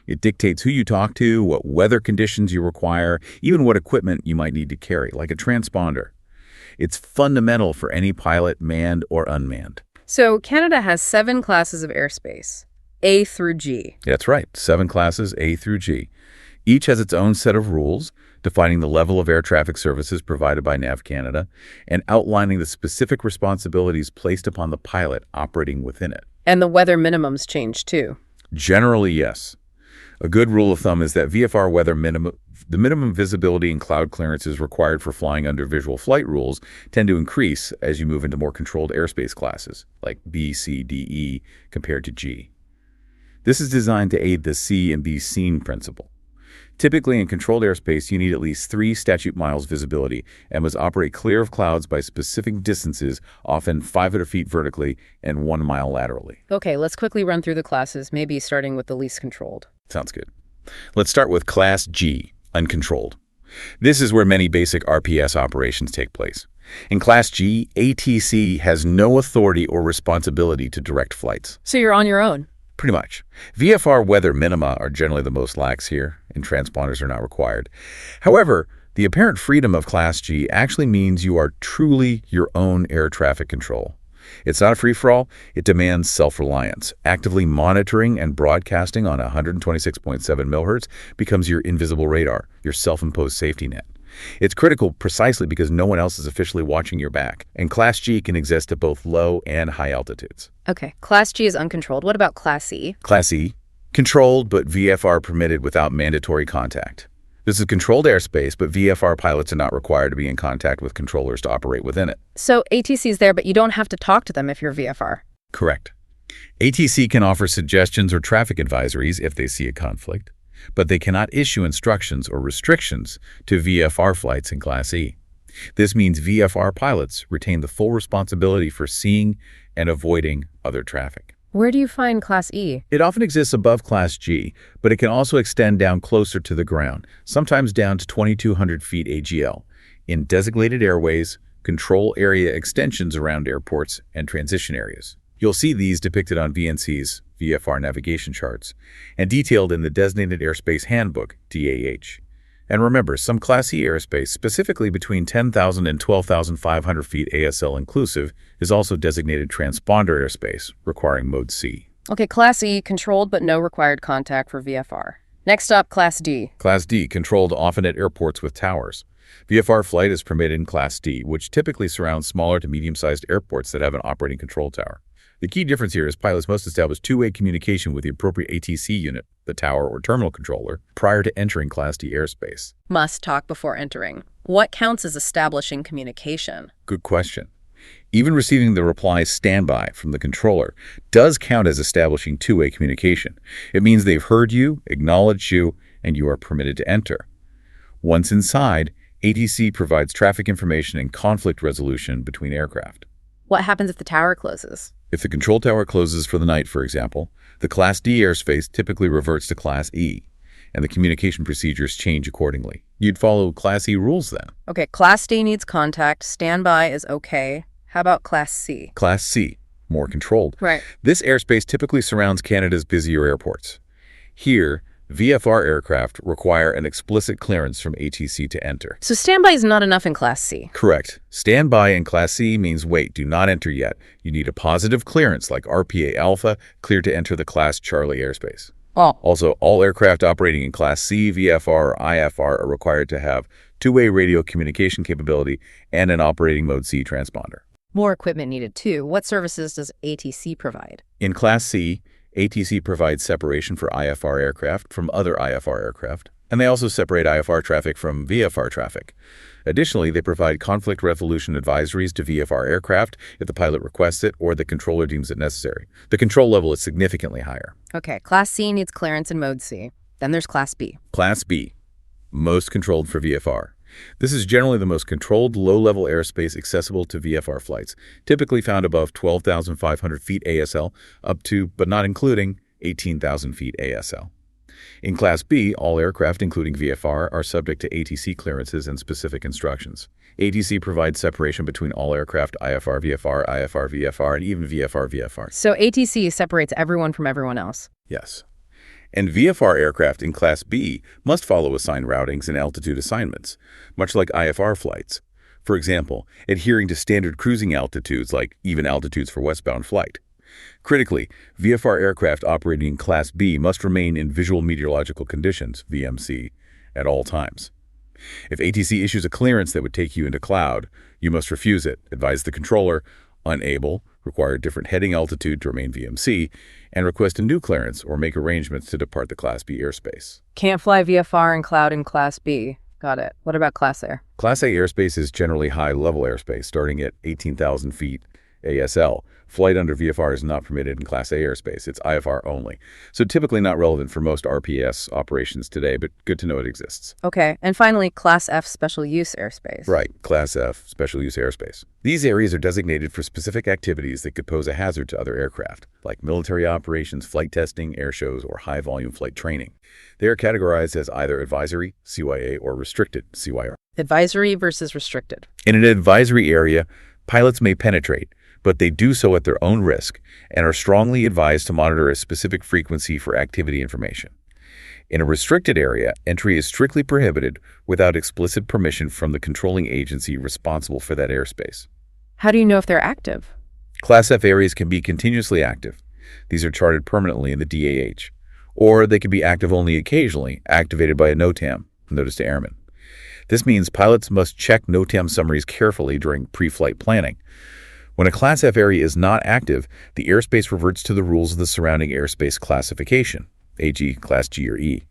It dictates who you talk to, what weather conditions you require, even what equipment you might need to carry, like a transponder. It's fundamental for any pilot, manned or unmanned. So Canada has 7 classes of airspace, A through G. That's right, 7 classes, A through G. Each has its own set of rules, defining the level of air traffic services provided by NAV Canada and outlining the specific responsibilities placed upon the pilot operating within it. And the weather minimums change too. Generally, yes. A good rule of thumb is that VFR weather the minimum visibility and cloud clearances required for flying under visual flight rules tend to increase as you move into more controlled airspace classes, like B, C, D, E, compared to G. This is designed to aid the see and be seen principle. Typically, in controlled airspace, you need at least 3 statute miles visibility and must operate clear of clouds by specific distances, often 500 feet vertically and 1 mile laterally. Okay, let's quickly run through the classes, maybe starting with the least controlled. Sounds good. Let's start with Class G, uncontrolled. This is where many basic RPS operations take place. In Class G, ATC has no authority or responsibility to direct flights. So you're on your own? Pretty much. VFR weather minima are generally the most lax here, and transponders are not required. However, the apparent freedom of Class G actually means you are truly your own air traffic control. It's not a free-for-all. It demands self-reliance. Actively monitoring and broadcasting on 126.7 MHz becomes your invisible radar, your self-imposed safety net. It's critical precisely because no one else is officially watching your back, and Class G can exist at both low and high altitudes. Okay, Class G is uncontrolled. What about Class E? Class E, controlled but VFR permitted without mandatory contact. This is controlled airspace, but VFR pilots are not required to be in contact with controllers to operate within it. So ATC's there, but you don't have to talk to them if you're VFR. Correct. ATC can offer suggestions or traffic advisories if they see a conflict, but they cannot issue instructions or restrictions to VFR flights in Class E. This means VFR pilots retain the full responsibility for seeing and avoiding other traffic. Where do you find Class E? It often exists above Class G, but it can also extend down closer to the ground, sometimes down to 2,200 feet AGL, in designated airways, control area extensions around airports, and transition areas. You'll see these depicted on VNC's VFR navigation charts and detailed in the Designated Airspace Handbook, DAH. And remember, some Class E airspace, specifically between 10,000 and 12,500 feet ASL inclusive, is also designated transponder airspace, requiring Mode C. Okay, Class E, controlled but no required contact for VFR. Next up, Class D. Class D, controlled often at airports with towers. VFR flight is permitted in Class D, which typically surrounds smaller to medium-sized airports that have an operating control tower. The key difference here is pilots must establish two-way communication with the appropriate ATC unit, the tower or terminal controller, prior to entering Class D airspace. Must talk before entering. What counts as establishing communication? Good question. Even receiving the reply standby from the controller does count as establishing two-way communication. It means they've heard you, acknowledged you, and you are permitted to enter. Once inside, ATC provides traffic information and conflict resolution between aircraft. What happens if the tower closes? If the control tower closes for the night, for example, the Class D airspace typically reverts to Class E, and the communication procedures change accordingly. You'd follow Class E rules then. Okay, Class D needs contact. Standby is okay. How about Class C? Class C, more controlled. Right. This airspace typically surrounds Canada's busier airports. Here, VFR aircraft require an explicit clearance from ATC to enter. So standby is not enough in Class C? Correct. Standby in Class C means wait, do not enter yet. You need a positive clearance like RPA Alpha, cleared to enter the Class Charlie airspace. Oh. Also, all aircraft operating in Class C, VFR, or IFR are required to have two-way radio communication capability and an operating mode C transponder. More equipment needed too. What services does ATC provide? In Class C, ATC provides separation for IFR aircraft from other IFR aircraft, and they also separate IFR traffic from VFR traffic. Additionally, they provide conflict resolution advisories to VFR aircraft if the pilot requests it or the controller deems it necessary. The control level is significantly higher. Okay, Class C needs clearance in Mode C. Then there's Class B. Class B, most controlled for VFR. This is generally the most controlled, low-level airspace accessible to VFR flights, typically found above 12,500 feet ASL, up to, but not including, 18,000 feet ASL. In Class B, all aircraft, including VFR, are subject to ATC clearances and specific instructions. ATC provides separation between all aircraft IFR, VFR, IFR, VFR, and even VFR, VFR. So ATC separates everyone from everyone else. Yes. And VFR aircraft in Class B must follow assigned routings and altitude assignments, much like IFR flights. For example, adhering to standard cruising altitudes like even altitudes for westbound flight. Critically, VFR aircraft operating in Class B must remain in visual meteorological conditions, VMC, at all times. If ATC issues a clearance that would take you into cloud, you must refuse it, advise the controller, unable, require a different heading altitude to remain VMC, and request a new clearance or make arrangements to depart the Class B airspace. Can't fly VFR and cloud in Class B. Got it. What about Class A? Class A airspace is generally high-level airspace, starting at 18,000 feet ASL. Flight under VFR is not permitted in Class A airspace. It's IFR only. So typically not relevant for most RPAS operations today, but good to know it exists. Okay. And finally, Class F special use airspace. Right. Class F, special use airspace. These areas are designated for specific activities that could pose a hazard to other aircraft, like military operations, flight testing, air shows, or high-volume flight training. They are categorized as either advisory, CYA, or restricted, CYR. Advisory versus restricted. In an advisory area, pilots may penetrate, but they do so at their own risk and are strongly advised to monitor a specific frequency for activity information. In a restricted area, entry is strictly prohibited without explicit permission from the controlling agency responsible for that airspace. How do you know if they're active? Class F areas can be continuously active. These are charted permanently in the DAH. Or they can be active only occasionally, activated by a NOTAM, Notice to Airmen. This means pilots must check NOTAM summaries carefully during pre-flight planning. When a Class F area is not active, the airspace reverts to the rules of the surrounding airspace classification, AG, Class G or E.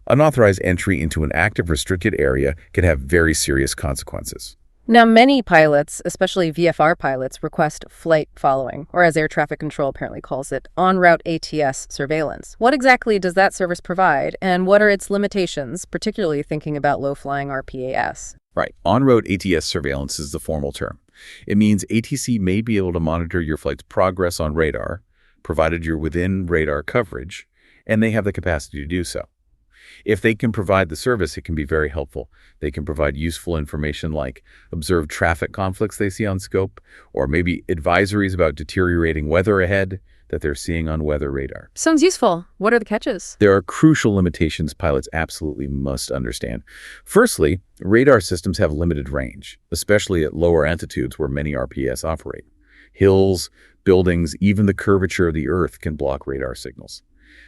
Unauthorized entry into an active restricted area can have very serious consequences. Now, many pilots, especially VFR pilots, request flight following, or as air traffic control apparently calls it, en-route ATS surveillance. What exactly does that service provide, and what are its limitations, particularly thinking about low-flying RPAS? Right. En-route ATS surveillance is the formal term. It means ATC may be able to monitor your flight's progress on radar, provided you're within radar coverage, and they have the capacity to do so. If they can provide the service, it can be very helpful. They can provide useful information like observed traffic conflicts they see on scope, or maybe advisories about deteriorating weather ahead that they're seeing on weather radar. Sounds useful. What are the catches? There are crucial limitations pilots absolutely must understand. Firstly, radar systems have limited range, especially at lower altitudes where many RPAS operate. Hills, buildings, even the curvature of the Earth can block radar signals.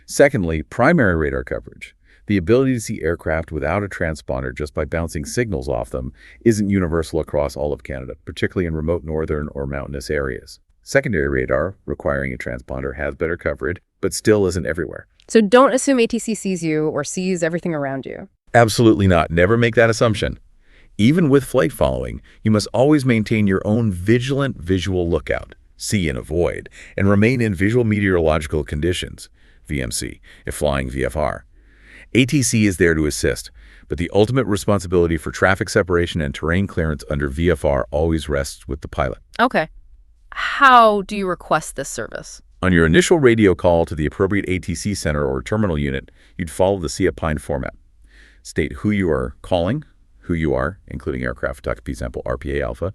Secondly, primary radar coverage. The ability to see aircraft without a transponder just by bouncing signals off them isn't universal across all of Canada, particularly in remote northern or mountainous areas. Secondary radar, requiring a transponder, has better coverage, but still isn't everywhere. So don't assume ATC sees you or sees everything around you. Absolutely not. Never make that assumption. Even with flight following, you must always maintain your own vigilant visual lookout, see and avoid, and remain in visual meteorological conditions, VMC, if flying VFR. ATC is there to assist, but the ultimate responsibility for traffic separation and terrain clearance under VFR always rests with the pilot. Okay. How do you request this service? On your initial radio call to the appropriate ATC center or terminal unit, you'd follow the CA-PINE format. State who you are calling, who you are, including aircraft type, example RPA Alpha,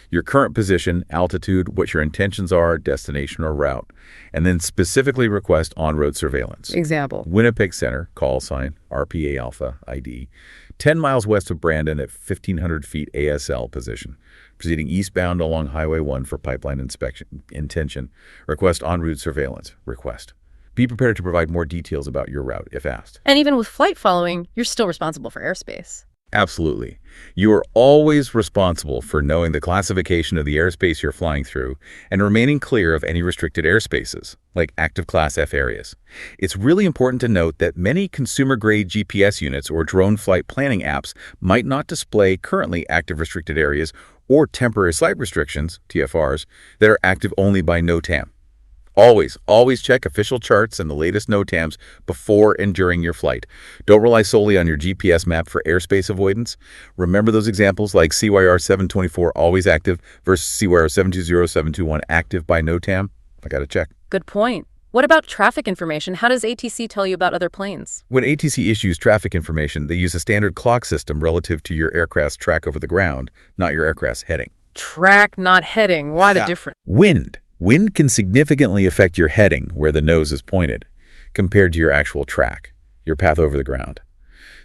your current position, altitude, what your intentions are, destination or route, and then specifically request on-road surveillance. Example. Winnipeg Center, call sign, RPA Alpha ID, 10 miles west of Brandon at 1,500 feet ASL position. Proceeding eastbound along Highway 1 for pipeline inspection. Intention. Request en route surveillance. Request. Be prepared to provide more details about your route if asked. And even with flight following, you're still responsible for airspace. Absolutely. You are always responsible for knowing the classification of the airspace you're flying through and remaining clear of any restricted airspaces, like active Class F areas. It's really important to note that many consumer-grade GPS units or drone flight planning apps might not display currently active restricted areas or temporary flight restrictions, TFRs, that are active only by NOTAM. Always check official charts and the latest NOTAMs before and during your flight. Don't rely solely on your GPS map for airspace avoidance. Remember those examples like CYR 724 always active versus CYR 720, 721 active by NOTAM? I gotta check. Good point. What about traffic information? How does ATC tell you about other planes? When ATC issues traffic information, they use a standard clock system relative to your aircraft's track over the ground, not your aircraft's heading. Track, not heading. Why the difference? Wind can significantly affect your heading, where the nose is pointed, compared to your actual track, your path over the ground.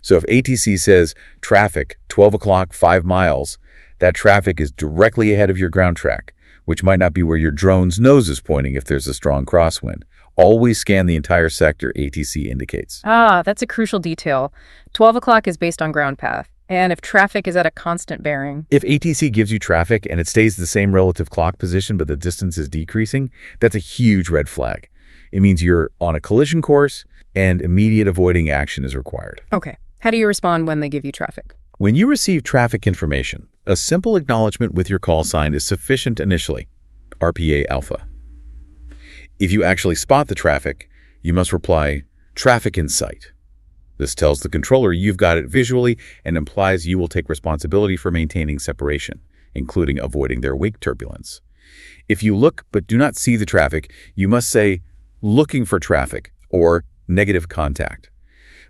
So if ATC says traffic, 12 o'clock, 5 miles, that traffic is directly ahead of your ground track, which might not be where your drone's nose is pointing if there's a strong crosswind. Always scan the entire sector ATC indicates. That's a crucial detail. 12 o'clock is based on ground path. And if traffic is at a constant bearing? If ATC gives you traffic and it stays the same relative clock position but the distance is decreasing, that's a huge red flag. It means you're on a collision course and immediate avoiding action is required. Okay. How do you respond when they give you traffic? When you receive traffic information, a simple acknowledgement with your call sign is sufficient initially, RPA alpha. If you actually spot the traffic, you must reply, "Traffic in sight." This tells the controller you've got it visually and implies you will take responsibility for maintaining separation, including avoiding their wake turbulence. If you look but do not see the traffic, you must say, "Looking for traffic," or "negative contact."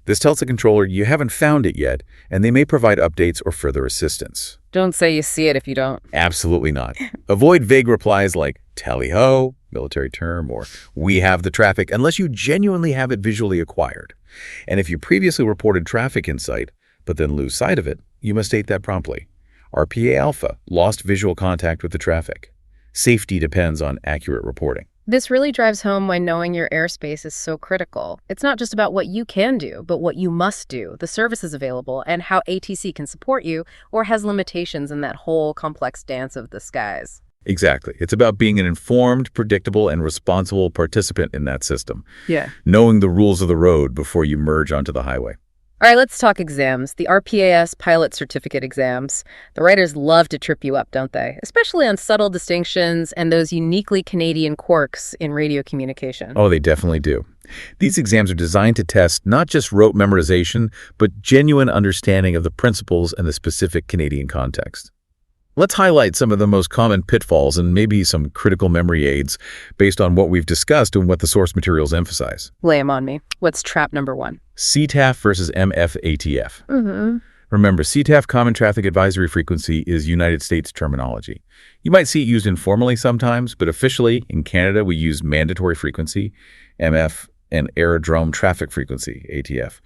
This tells the controller you haven't found it yet, and they may provide updates or further assistance. Don't say you see it if you don't. Absolutely not. Avoid vague replies like "tally-ho," military term, or "we have the traffic," unless you genuinely have it visually acquired. And if you previously reported traffic in sight, but then lose sight of it, you must state that promptly. RPA alpha, lost visual contact with the traffic. Safety depends on accurate reporting. This really drives home why knowing your airspace is so critical. It's not just about what you can do, but what you must do, the services available, and how ATC can support you or has limitations in that whole complex dance of the skies. Exactly. It's about being an informed, predictable, and responsible participant in that system. Yeah. Knowing the rules of the road before you merge onto the highway. All right, let's talk exams. The RPAS pilot certificate exams. The writers love to trip you up, don't they? Especially on subtle distinctions and those uniquely Canadian quirks in radio communication. Oh, they definitely do. These exams are designed to test not just rote memorization, but genuine understanding of the principles and the specific Canadian context. Let's highlight some of the most common pitfalls and maybe some critical memory aids based on what we've discussed and what the source materials emphasize. Lay 'em on me. What's trap number 1? CTAF versus MFATF. Remember, CTAF Common Traffic Advisory Frequency is United States terminology. You might see it used informally sometimes, but officially in Canada we use mandatory frequency, MF, and aerodrome traffic frequency, ATF.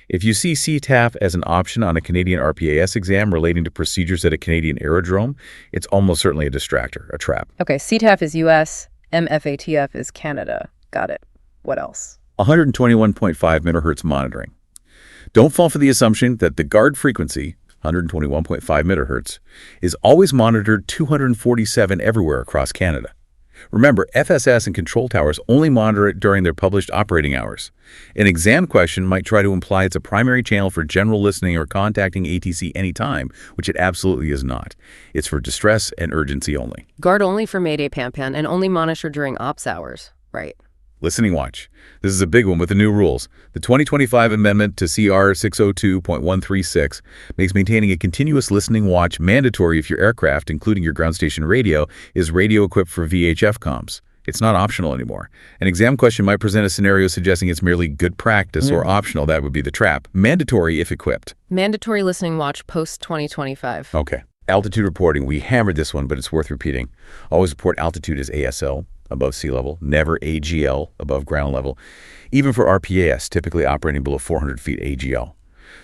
If you see CTAF as an option on a Canadian RPAS exam relating to procedures at a Canadian aerodrome, it's almost certainly a distractor, a trap. Okay, CTAF is US, MFATF is Canada. Got it. What else? 121.5 megahertz monitoring. Don't fall for the assumption that the guard frequency, 121.5 megahertz, is always monitored 247 everywhere across Canada. Remember, FSS and control towers only monitor it during their published operating hours. An exam question might try to imply it's a primary channel for general listening or contacting ATC anytime, which it absolutely is not. It's for distress and urgency only. Guard only for Mayday Pampan and only monitor during ops hours. Right. Listening watch. This is a big one with the new rules. The 2025 amendment to CR 602.136 makes maintaining a continuous listening watch mandatory if your aircraft, including your ground station radio, is radio equipped for VHF comms. It's not optional anymore. An exam question might present a scenario suggesting it's merely good practice or optional. That would be the trap. Mandatory if equipped. Mandatory listening watch post-2025. Okay. Altitude reporting. We hammered this one, but it's worth repeating. Always report altitude as ASL, above sea level, never AGL, above ground level, even for RPAS, typically operating below 400 feet AGL.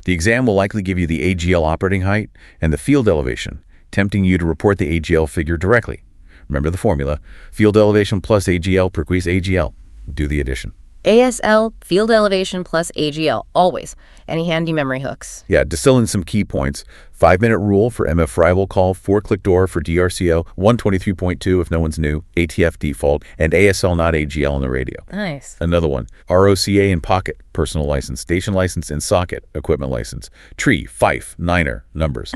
The exam will likely give you the AGL operating height and the field elevation, tempting you to report the AGL figure directly. Remember the formula, field elevation plus AGL per AGL. Do the addition. ASL, field elevation plus AGL, always. Any handy memory hooks? Yeah, distilling some key points. 5-minute rule for MF arrival call, 4-click door for DRCO, 123.2 if no one's new, ATF default, and ASL not AGL on the radio. Nice. Another one, ROCA in pocket, personal license, station license in socket, equipment license, tree, fife, niner, numbers,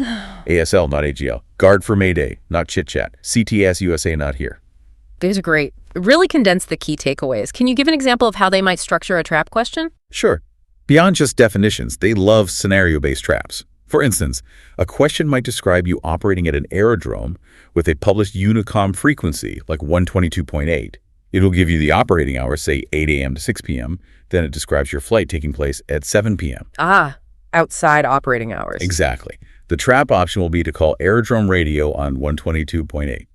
ASL not AGL, guard for Mayday, not chit-chat, CTS USA not here. These are great. Really condense the key takeaways. Can you give an example of how they might structure a trap question? Sure. Beyond just definitions, they love scenario-based traps. For instance, a question might describe you operating at an aerodrome with a published Unicom frequency, like 122.8. It'll give you the operating hours, say 8 a.m. to 6 p.m., then it describes your flight taking place at 7 p.m. Ah, outside operating hours. Exactly. The trap option will be to call aerodrome radio on 122.8.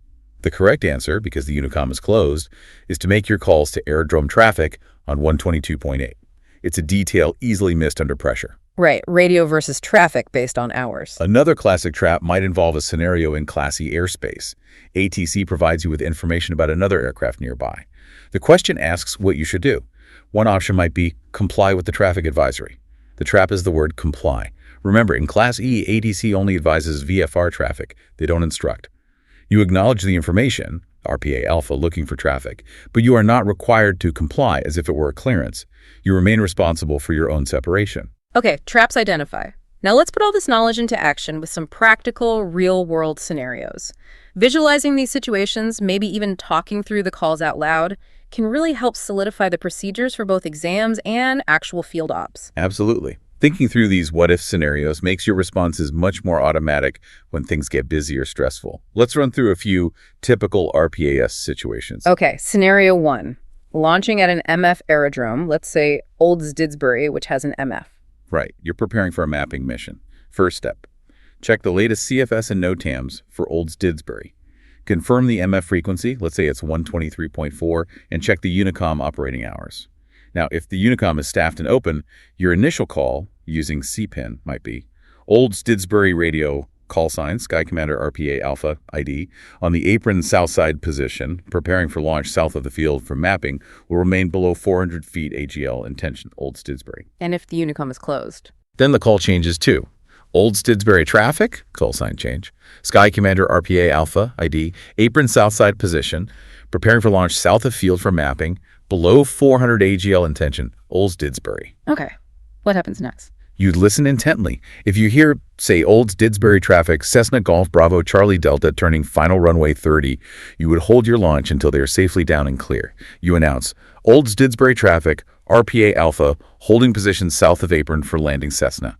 The correct answer, because the Unicom is closed, is to make your calls to aerodrome traffic on 122.8. It's a detail easily missed under pressure. Right, radio versus traffic based on hours. Another classic trap might involve a scenario in Class E airspace. ATC provides you with information about another aircraft nearby. The question asks what you should do. One option might be comply with the traffic advisory. The trap is the word comply. Remember, in Class E, ATC only advises VFR traffic. They don't instruct. You acknowledge the information, RPA alpha looking for traffic, but you are not required to comply as if it were a clearance. You remain responsible for your own separation. Okay, traps identify. Now let's put all this knowledge into action with some practical, real-world scenarios. Visualizing these situations, maybe even talking through the calls out loud, can really help solidify the procedures for both exams and actual field ops. Absolutely. Thinking through these what-if scenarios makes your responses much more automatic when things get busy or stressful. Let's run through a few typical RPAS situations. Okay, scenario 1. Launching at an MF aerodrome, let's say Olds Didsbury, which has an MF. Right. You're preparing for a mapping mission. First step. Check the latest CFS and NOTAMs for Olds Didsbury. Confirm the MF frequency, let's say it's 123.4, and check the Unicom operating hours. Now, if the Unicom is staffed and open, your initial call, using CPIN, might be Olds Didsbury radio, call sign, Sky Commander RPA Alpha ID, on the apron south side position, preparing for launch south of the field for mapping, will remain below 400 feet AGL intention, Olds Didsbury. And if the Unicom is closed? Then the call changes to Olds Didsbury traffic, call sign change, Sky Commander RPA Alpha ID, apron south side position, preparing for launch south of field for mapping, below 400 AGL intention, Olds Didsbury. Okay. What happens next? You'd listen intently. If you hear, say, Olds Didsbury traffic, Cessna Golf Bravo Charlie Delta turning final runway 30, you would hold your launch until they are safely down and clear. You announce, Olds Didsbury traffic, RPA Alpha, holding position south of apron for landing Cessna.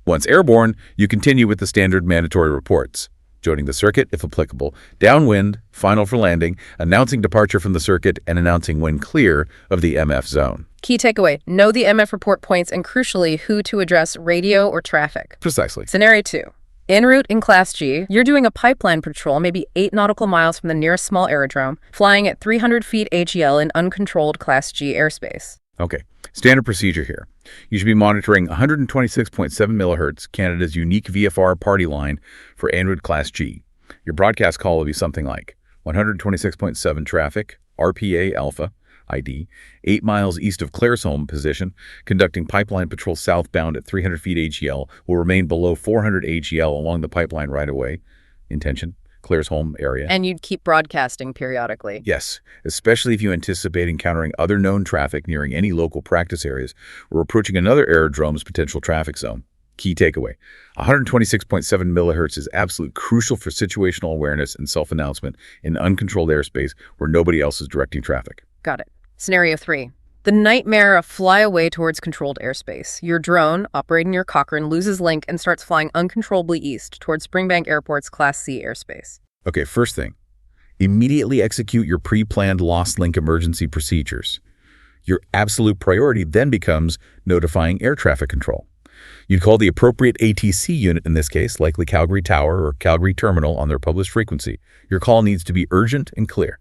Once airborne, you continue with the standard mandatory reports. Joining the circuit, if applicable, downwind, final for landing, announcing departure from the circuit, and announcing when clear of the MF zone. Key takeaway, know the MF report points and, crucially, who to address, radio or traffic. Precisely. Scenario 2. En route in Class G, you're doing a pipeline patrol maybe 8 nautical miles from the nearest small aerodrome, flying at 300 feet AGL in uncontrolled Class G airspace. Okay, standard procedure here. You should be monitoring 126.7 MHz, Canada's unique VFR party line for en route Class G. Your broadcast call will be something like 126.7 traffic, RPA Alpha, ID, 8 miles east of Claresholm position, conducting pipeline patrol southbound at 300 feet AGL, will remain below 400 AGL along the pipeline right-of-way, intention, Claresholm area. And you'd keep broadcasting periodically. Yes, especially if you anticipate encountering other known traffic nearing any local practice areas or approaching another aerodrome's potential traffic zone. Key takeaway, 126.7 MHz is absolutely crucial for situational awareness and self-announcement in uncontrolled airspace where nobody else is directing traffic. Got it. Scenario 3. The nightmare of fly away towards controlled airspace. Your drone, operating near Cochrane, loses link and starts flying uncontrollably east towards Springbank Airport's Class C airspace. Okay, first thing, immediately execute your pre-planned lost link emergency procedures. Your absolute priority then becomes notifying air traffic control. You'd call the appropriate ATC unit in this case, likely Calgary Tower or Calgary Terminal on their published frequency. Your call needs to be urgent and clear.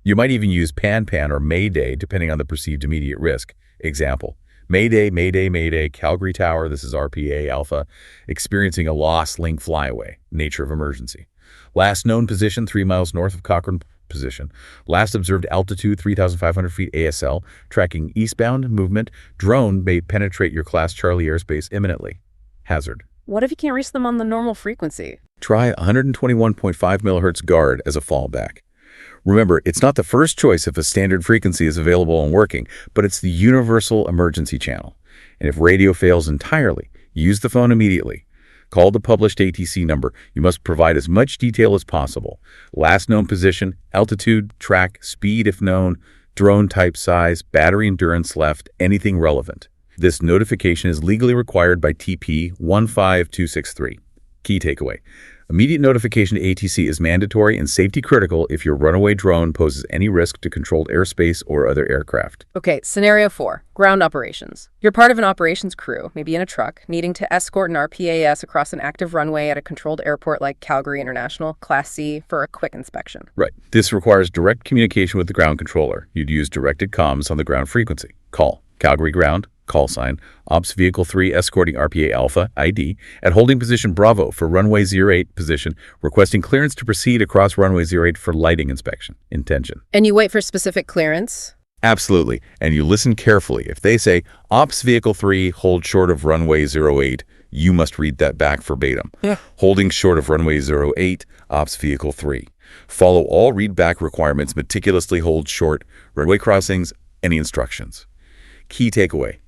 You might even use PAN-PAN or Mayday depending on the perceived immediate risk. Example, Mayday, Mayday, Mayday, Calgary Tower, this is RPA Alpha, experiencing a lost link flyaway, nature of emergency. Last known position 3 miles north of Cochrane position. Last observed altitude 3,500 feet ASL, tracking eastbound movement. Drone may penetrate your Class Charlie airspace imminently. Hazard. What if you can't reach them on the normal frequency? Try 121.5 MHz guard as a fallback. Remember, it's not the first choice if a standard frequency is available and working, but it's the universal emergency channel. And if radio fails entirely, use the phone immediately. Call the published ATC number. You must provide as much detail as possible. Last known position, altitude, track, speed if known, drone type, size, battery endurance left, anything relevant. This notification is legally required by TP 15263. Key takeaway. Immediate notification to ATC is mandatory and safety critical if your runaway drone poses any risk to controlled airspace or other aircraft. Okay, scenario 4, ground operations. You're part of an operations crew, maybe in a truck, needing to escort an RPAS across an active runway at a controlled airport like Calgary International, Class C, for a quick inspection. Right. This requires direct communication with the ground controller. You'd use directed comms on the ground frequency. Call Calgary Ground, call sign, Ops Vehicle 3 escorting RPA Alpha, ID, at holding position Bravo for runway 08 position, requesting clearance to proceed across runway 08 for lighting inspection. Intention. And you wait for specific clearance? Absolutely. And you listen carefully. If they say, Ops Vehicle 3, hold short of runway 08, you must read that back verbatim. Yeah. Holding short of runway 08, Ops Vehicle 3. Follow all readback requirements, meticulously hold short, runway crossings, any instructions. Key takeaway.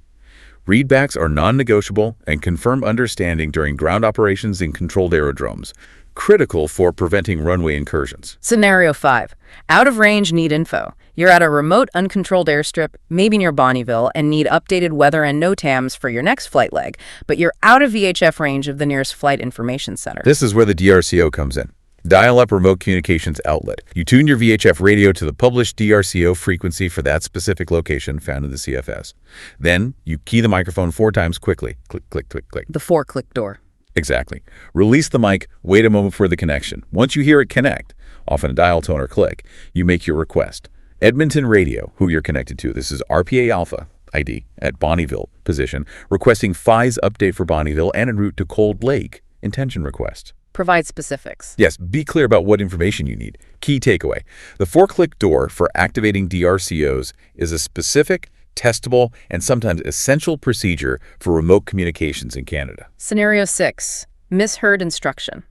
Readbacks are non-negotiable and confirm understanding during ground operations in controlled aerodromes, critical for preventing runway incursions. Scenario 5. Out of range, need info. You're at a remote, uncontrolled airstrip, maybe near Bonnyville, and need updated weather and NOTAMs for your next flight leg, but you're out of VHF range of the nearest flight information center. This is where the DRCO comes in. Dial up remote communications outlet. You tune your VHF radio to the published DRCO frequency for that specific location found in the CFS. Then, you key the microphone 4 times quickly. Click, click, click, click. The 4-click door. Exactly. Release the mic, wait a moment for the connection. Once you hear it connect, often a dial tone or click, you make your request. Edmonton Radio, who you're connected to, this is RPA Alpha, ID, at Bonnyville, position, requesting FI's update for Bonnyville and en route to Cold Lake, intention request. Provide specifics. Yes, be clear about what information you need. Key takeaway. The 4-click door for activating DRCOs is a specific, testable, and sometimes essential procedure for remote communications in Canada. Scenario 6. Misheard instruction.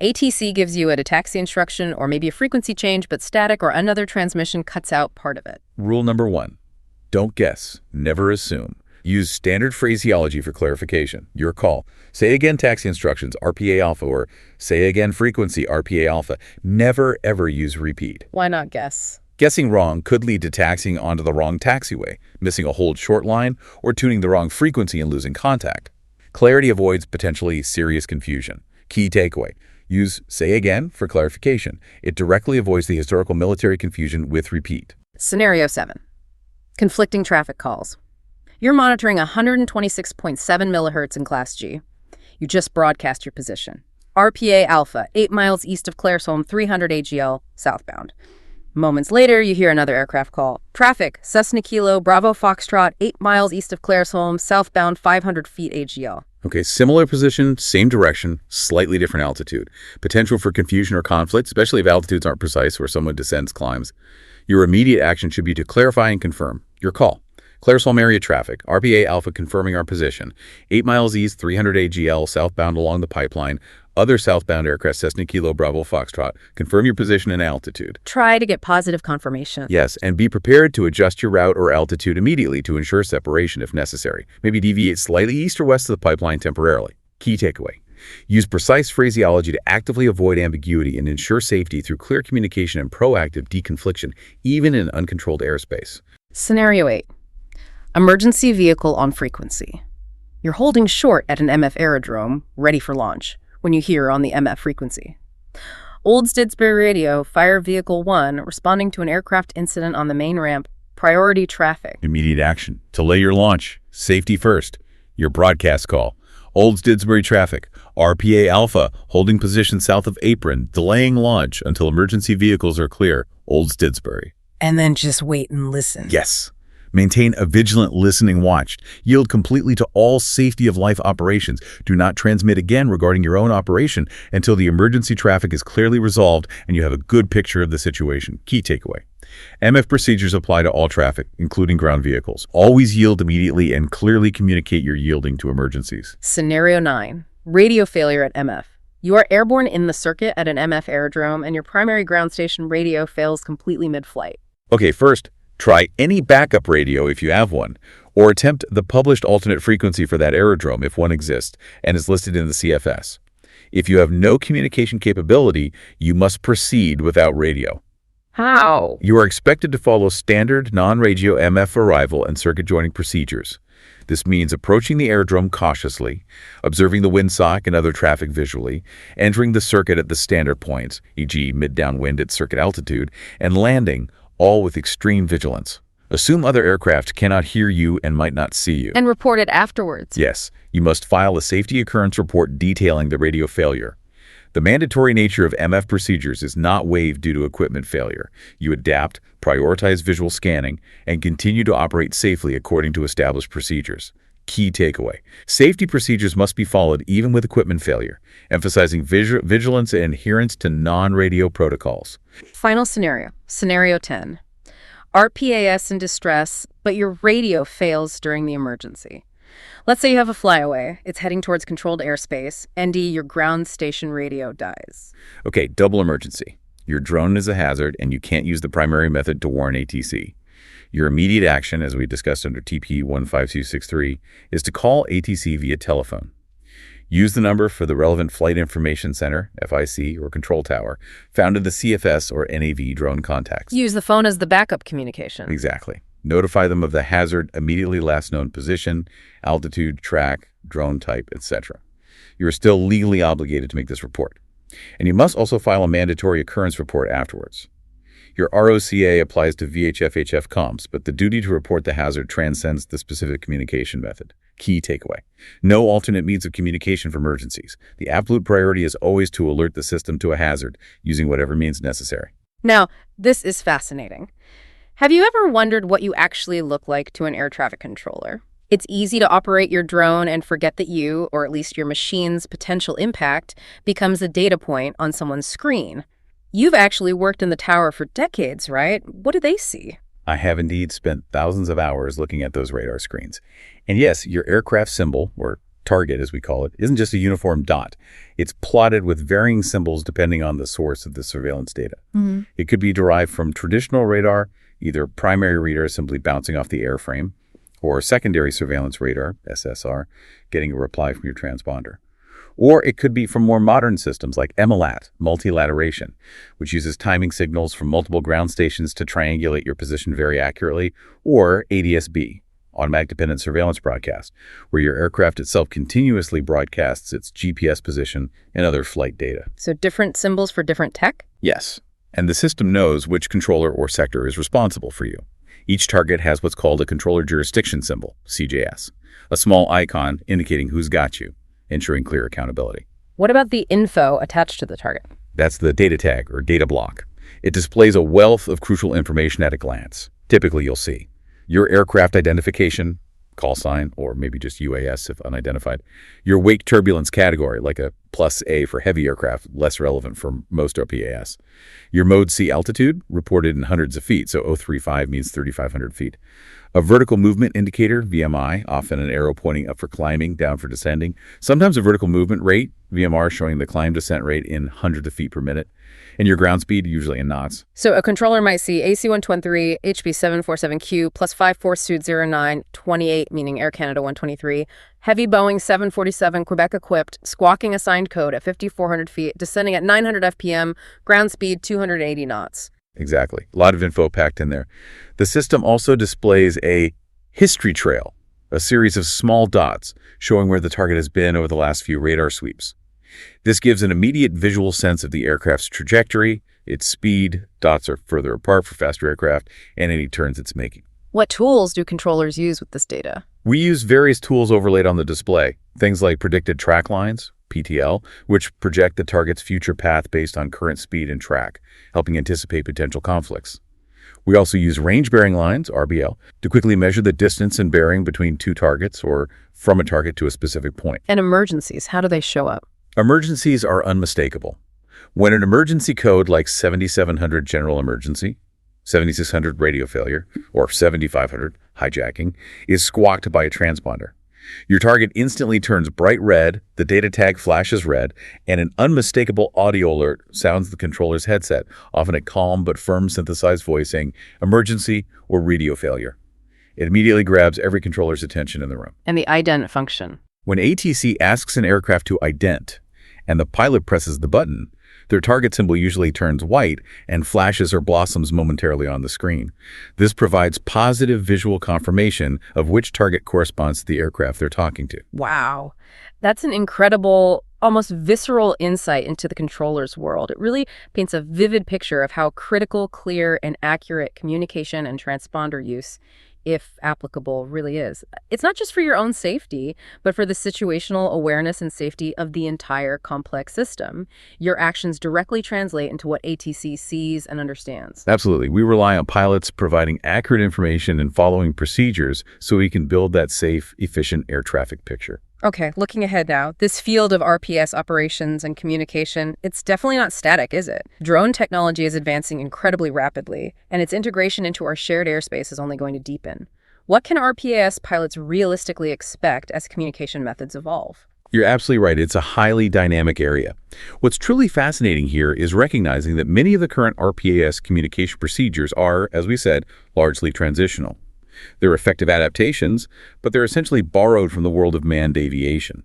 ATC gives you a taxi instruction or maybe a frequency change, but static or another transmission cuts out part of it. Rule number 1. Don't guess. Never assume. Use standard phraseology for clarification. Your call. Say again taxi instructions, RPA Alpha, or say again frequency, RPA Alpha. Never, ever use repeat. Why not guess? Guessing wrong could lead to taxiing onto the wrong taxiway, missing a hold short line, or tuning the wrong frequency and losing contact. Clarity avoids potentially serious confusion. Key takeaway. Use say again for clarification. It directly avoids the historical military confusion with repeat. Scenario 7. Conflicting traffic calls. You're monitoring 126.7 MHz in Class G. You just broadcast your position. RPA Alpha, 8 miles east of Claresholm, 300 AGL, southbound. Moments later, you hear another aircraft call. Traffic, Cessna Kilo, Bravo Foxtrot, 8 miles east of Claresholm, southbound, 500 feet AGL. Okay, similar position, same direction, slightly different altitude. Potential for confusion or conflict, especially if altitudes aren't precise or someone descends, climbs. Your immediate action should be to clarify and confirm. Your call. Claresholm area traffic, RPA Alpha confirming our position. 8 miles east, 300 AGL, southbound along the pipeline. Other southbound aircraft, Cessna Kilo, Bravo Foxtrot. Confirm your position and altitude. Try to get positive confirmation. Yes, and be prepared to adjust your route or altitude immediately to ensure separation if necessary. Maybe deviate slightly east or west of the pipeline temporarily. Key takeaway. Use precise phraseology to actively avoid ambiguity and ensure safety through clear communication and proactive deconfliction, even in uncontrolled airspace. Scenario 8. Emergency vehicle on frequency. You're holding short at an MF aerodrome, ready for launch, when you hear on the MF frequency. Old Stidsbury Radio, Fire Vehicle 1, responding to an aircraft incident on the main ramp, priority traffic. Immediate action. Delay your launch. Safety first. Your broadcast call. Old Stidsbury traffic. RPA Alpha, holding position south of Apron, delaying launch until emergency vehicles are clear. Old Stidsbury. And then just wait and listen. Yes. Maintain a vigilant listening watch. Yield completely to all safety of life operations. Do not transmit again regarding your own operation until the emergency traffic is clearly resolved and you have a good picture of the situation. Key takeaway. MF procedures apply to all traffic, including ground vehicles. Always yield immediately and clearly communicate your yielding to emergencies. Scenario 9. Radio failure at MF. You are airborne in the circuit at an MF aerodrome and your primary ground station radio fails completely mid-flight. Okay, first, try any backup radio if you have one, or attempt the published alternate frequency for that aerodrome if one exists and is listed in the CFS. If you have no communication capability, you must proceed without radio. How? You are expected to follow standard non-radio MF arrival and circuit joining procedures. This means approaching the aerodrome cautiously, observing the windsock and other traffic visually, entering the circuit at the standard points, e.g. mid-downwind at circuit altitude, and landing, all with extreme vigilance. Assume other aircraft cannot hear you and might not see you. And report it afterwards. Yes, you must file a safety occurrence report detailing the radio failure. The mandatory nature of MF procedures is not waived due to equipment failure. You adapt, prioritize visual scanning, and continue to operate safely according to established procedures. Key takeaway. Safety procedures must be followed even with equipment failure, emphasizing vigilance and adherence to non-radio protocols. Final scenario. Scenario 10. RPAS in distress, but your radio fails during the emergency. Let's say you have a flyaway. It's heading towards controlled airspace. ND, your ground station radio dies. Okay, double emergency. Your drone is a hazard and you can't use the primary method to warn ATC. Your immediate action, as we discussed under TP 15263, is to call ATC via telephone. Use the number for the relevant Flight Information Center, FIC, or control tower, found in the CFS or NAV drone contacts. Use the phone as the backup communication. Exactly. Notify them of the hazard immediately last known position, altitude, track, drone type, etc. You are still legally obligated to make this report. And you must also file a mandatory occurrence report afterwards. Your ROCA applies to VHF-HF comms, but the duty to report the hazard transcends the specific communication method. Key takeaway. No alternate means of communication for emergencies. The absolute priority is always to alert the system to a hazard using whatever means necessary. Now, this is fascinating. Have you ever wondered what you actually look like to an air traffic controller? It's easy to operate your drone and forget that you, or at least your machine's potential impact, becomes a data point on someone's screen. You've actually worked in the tower for decades, right? What do they see? I have indeed spent thousands of hours looking at those radar screens. And yes, your aircraft symbol, or target as we call it, isn't just a uniform dot. It's plotted with varying symbols depending on the source of the surveillance data. Mm-hmm. It could be derived from traditional radar, either primary radar simply bouncing off the airframe, or secondary surveillance radar, SSR, getting a reply from your transponder. Or it could be from more modern systems like MLAT, multilateration, which uses timing signals from multiple ground stations to triangulate your position very accurately, or ADS-B, automatic dependent surveillance broadcast, where your aircraft itself continuously broadcasts its GPS position and other flight data. So different symbols for different tech? Yes, and the system knows which controller or sector is responsible for you. Each target has what's called a controller jurisdiction symbol, CJS, a small icon indicating who's got you, ensuring clear accountability. What about the info attached to the target? That's the data tag or data block. It displays a wealth of crucial information at a glance. Typically, you'll see your aircraft identification, call sign, or maybe just UAS if unidentified, your wake turbulence category, like a +A for heavy aircraft, less relevant for most RPAS. Your mode C altitude, reported in hundreds of feet, so 035 means 3,500 feet. A vertical movement indicator, VMI, often an arrow pointing up for climbing, down for descending. Sometimes a vertical movement rate, VMR, showing the climb descent rate in hundreds of feet per minute. And your ground speed, usually in knots. So a controller might see AC-123, HB-747Q, +54 Suit 09, 28, meaning Air Canada 123, heavy Boeing 747 Quebec equipped, squawking assigned code at 5,400 feet, descending at 900 FPM, ground speed 280 knots. Exactly. A lot of info packed in there. The system also displays a history trail, a series of small dots showing where the target has been over the last few radar sweeps. This gives an immediate visual sense of the aircraft's trajectory, its speed, dots are further apart for faster aircraft, and any turns it's making. What tools do controllers use with this data? We use various tools overlaid on the display, things like predicted track lines, PTL, which project the target's future path based on current speed and track, helping anticipate potential conflicts. We also use range-bearing lines, RBL, to quickly measure the distance and bearing between two targets or from a target to a specific point. And emergencies, how do they show up? Emergencies are unmistakable. When an emergency code like 7700 general emergency, 7600 radio failure, or 7500 hijacking is squawked by a transponder, your target instantly turns bright red, the data tag flashes red, and an unmistakable audio alert sounds the controller's headset, often a calm but firm synthesized voice saying emergency or radio failure. It immediately grabs every controller's attention in the room. And the ident function. When ATC asks an aircraft to ident and the pilot presses the button, their target symbol usually turns white and flashes or blossoms momentarily on the screen. This provides positive visual confirmation of which target corresponds to the aircraft they're talking to. Wow. That's an incredible, almost visceral insight into the controller's world. It really paints a vivid picture of how critical, clear, and accurate communication and transponder use, if applicable, really is. It's not just for your own safety, but for the situational awareness and safety of the entire complex system. Your actions directly translate into what ATC sees and understands. Absolutely. We rely on pilots providing accurate information and following procedures so we can build that safe, efficient air traffic picture. Okay, looking ahead now, this field of RPS operations and communication, it's definitely not static, is it? Drone technology is advancing incredibly rapidly, and its integration into our shared airspace is only going to deepen. What can RPAS pilots realistically expect as communication methods evolve? You're absolutely right. It's a highly dynamic area. What's truly fascinating here is recognizing that many of the current RPAS communication procedures are, as we said, largely transitional. They're effective adaptations, but they're essentially borrowed from the world of manned aviation.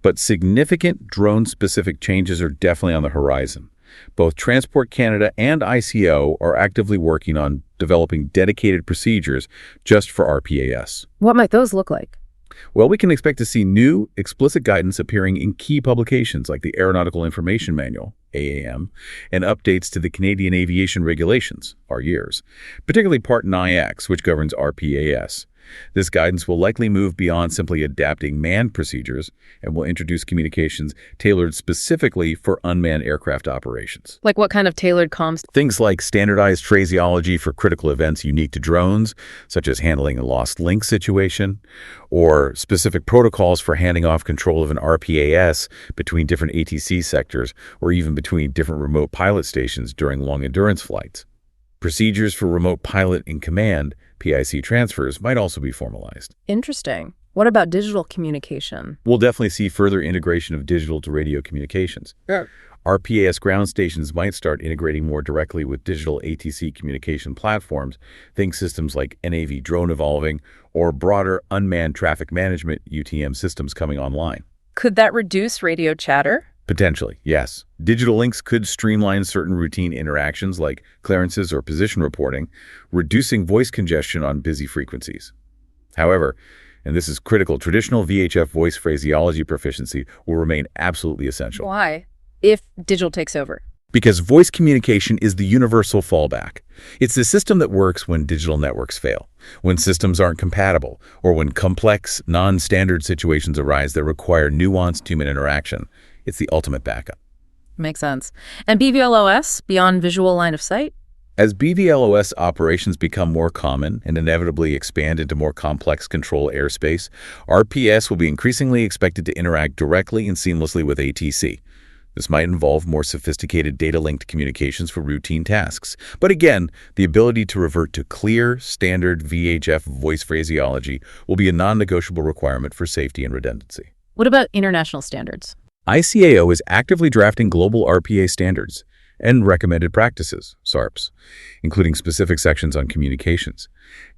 But significant drone-specific changes are definitely on the horizon. Both Transport Canada and ICAO are actively working on developing dedicated procedures just for RPAS. What might those look like? Well, we can expect to see new, explicit guidance appearing in key publications like the Aeronautical Information Manual, AAM, and updates to the Canadian Aviation Regulations, RYERS, particularly Part 9X, which governs RPAS. This guidance will likely move beyond simply adapting manned procedures and will introduce communications tailored specifically for unmanned aircraft operations. Like what kind of tailored comms? Things like standardized phraseology for critical events unique to drones, such as handling a lost link situation, or specific protocols for handing off control of an RPAS between different ATC sectors or even between different remote pilot stations during long-endurance flights. Procedures for remote pilot in command, PIC transfers, might also be formalized. Interesting. What about digital communication? We'll definitely see further integration of digital to radio communications. Yeah. RPAS ground stations might start integrating more directly with digital ATC communication platforms, think systems like NAV drone evolving, or broader unmanned traffic management UTM systems coming online. Could that reduce radio chatter? Potentially, yes. Digital links could streamline certain routine interactions like clearances or position reporting, reducing voice congestion on busy frequencies. However, and this is critical, traditional VHF voice phraseology proficiency will remain absolutely essential. Why? If digital takes over. Because voice communication is the universal fallback. It's the system that works when digital networks fail, when systems aren't compatible, or when complex, non-standard situations arise that require nuanced human interaction. It's the ultimate backup. Makes sense. And BVLOS, beyond visual line of sight? As BVLOS operations become more common and inevitably expand into more complex control airspace, RPS will be increasingly expected to interact directly and seamlessly with ATC. This might involve more sophisticated data-linked communications for routine tasks. But again, the ability to revert to clear, standard VHF voice phraseology will be a non-negotiable requirement for safety and redundancy. What about international standards? ICAO is actively drafting global RPA standards and recommended practices, SARPs, including specific sections on communications.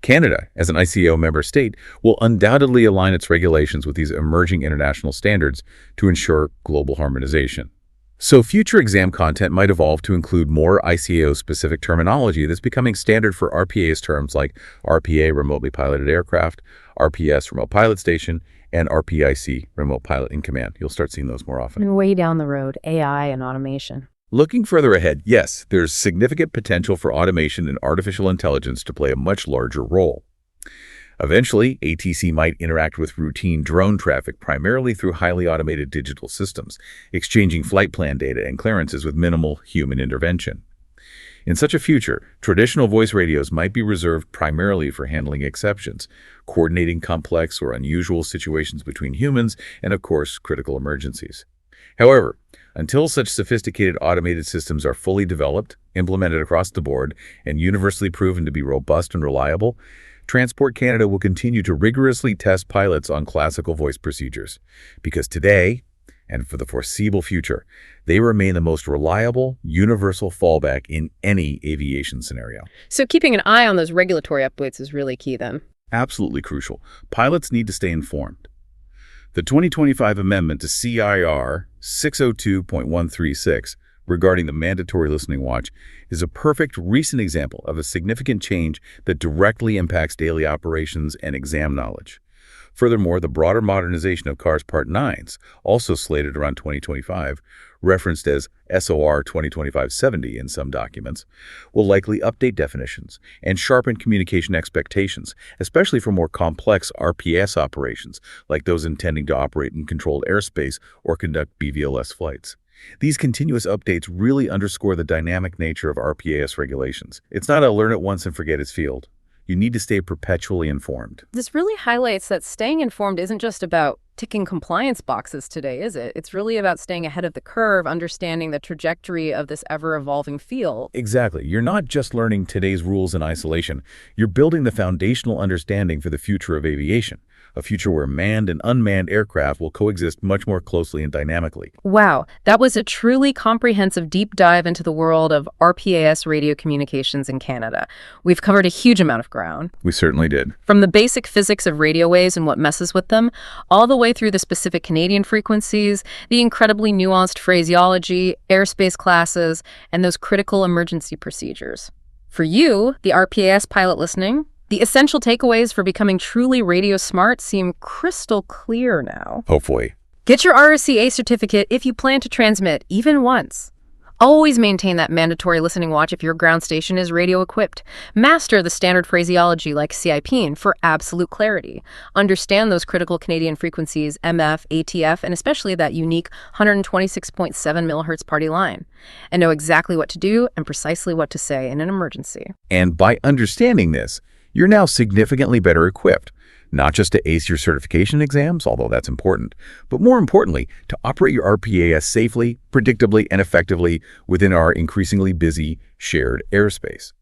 Canada, as an ICAO member state, will undoubtedly align its regulations with these emerging international standards to ensure global harmonization. So future exam content might evolve to include more ICAO-specific terminology that's becoming standard for RPA's terms like RPA, remotely piloted aircraft, RPS, remote pilot station, and RPIC, remote pilot in command. You'll start seeing those more often. And way down the road, AI and automation. Looking further ahead, yes, there's significant potential for automation and artificial intelligence to play a much larger role. Eventually, ATC might interact with routine drone traffic primarily through highly automated digital systems, exchanging flight plan data and clearances with minimal human intervention. In such a future, traditional voice radios might be reserved primarily for handling exceptions, coordinating complex or unusual situations between humans, and of course, critical emergencies. However, until such sophisticated automated systems are fully developed, implemented across the board, and universally proven to be robust and reliable, Transport Canada will continue to rigorously test pilots on classical voice procedures. Because today, and for the foreseeable future, they remain the most reliable, universal fallback in any aviation scenario. So keeping an eye on those regulatory updates is really key then. Absolutely crucial. Pilots need to stay informed. The 2025 amendment to CIR 602.136 regarding the mandatory listening watch is a perfect recent example of a significant change that directly impacts daily operations and exam knowledge. Furthermore, the broader modernization of CARS Part 9s, also slated around 2025, referenced as SOR 2025-70 in some documents, will likely update definitions and sharpen communication expectations, especially for more complex RPAS operations, like those intending to operate in controlled airspace or conduct BVLS flights. These continuous updates really underscore the dynamic nature of RPAS regulations. It's not a learn it once and forget its field. You need to stay perpetually informed. This really highlights that staying informed isn't just about ticking compliance boxes today, is it? It's really about staying ahead of the curve, understanding the trajectory of this ever-evolving field. Exactly. You're not just learning today's rules in isolation. You're building the foundational understanding for the future of aviation, a future where manned and unmanned aircraft will coexist much more closely and dynamically. Wow, that was a truly comprehensive deep dive into the world of RPAS radio communications in Canada. We've covered a huge amount of ground. We certainly did. From the basic physics of radio waves and what messes with them, all the way through the specific Canadian frequencies, the incredibly nuanced phraseology, airspace classes, and those critical emergency procedures. For you, the RPAS pilot listening, the essential takeaways for becoming truly radio smart seem crystal clear now. Hopefully. Get your RSCA certificate if you plan to transmit, even once. Always maintain that mandatory listening watch if your ground station is radio equipped. Master the standard phraseology like CIPing for absolute clarity. Understand those critical Canadian frequencies, MF, ATF, and especially that unique 126.7 MHz party line. And know exactly what to do and precisely what to say in an emergency. And by understanding this, you're now significantly better equipped, not just to ace your certification exams, although that's important, but more importantly, to operate your RPAS safely, predictably, and effectively within our increasingly busy shared airspace.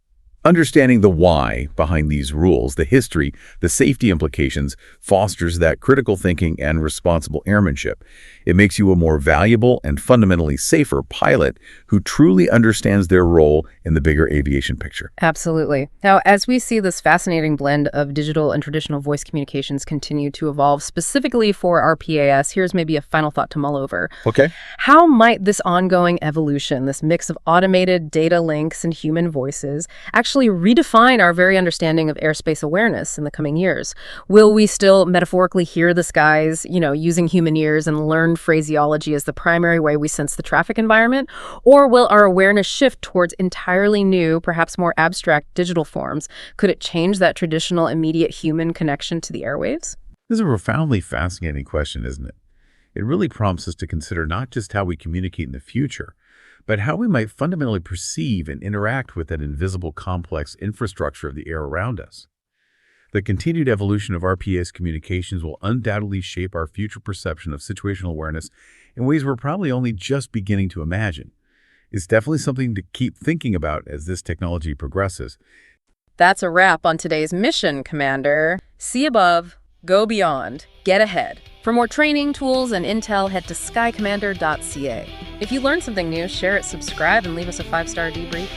Understanding the why behind these rules, the history, the safety implications, fosters that critical thinking and responsible airmanship. It makes you a more valuable and fundamentally safer pilot who truly understands their role in the bigger aviation picture. Absolutely. Now, as we see this fascinating blend of digital and traditional voice communications continue to evolve specifically for RPAS, here's maybe a final thought to mull over. Okay. How might this ongoing evolution, this mix of automated data links and human voices, actually redefine our very understanding of airspace awareness in the coming years? Will we still metaphorically hear the skies, using human ears and learn phraseology as the primary way we sense the traffic environment? Or will our awareness shift towards entirely new, perhaps more abstract digital forms? Could it change that traditional immediate human connection to the airwaves? This is a profoundly fascinating question, isn't it? It really prompts us to consider not just how we communicate in the future, but how we might fundamentally perceive and interact with that invisible, complex infrastructure of the air around us. The continued evolution of RPAS communications will undoubtedly shape our future perception of situational awareness in ways we're probably only just beginning to imagine. It's definitely something to keep thinking about as this technology progresses. That's a wrap on today's mission, Commander. See above, go beyond, get ahead. For more training, tools, and intel, head to skycommander.ca. If you learned something new, share it, subscribe, and leave us a 5-star debrief.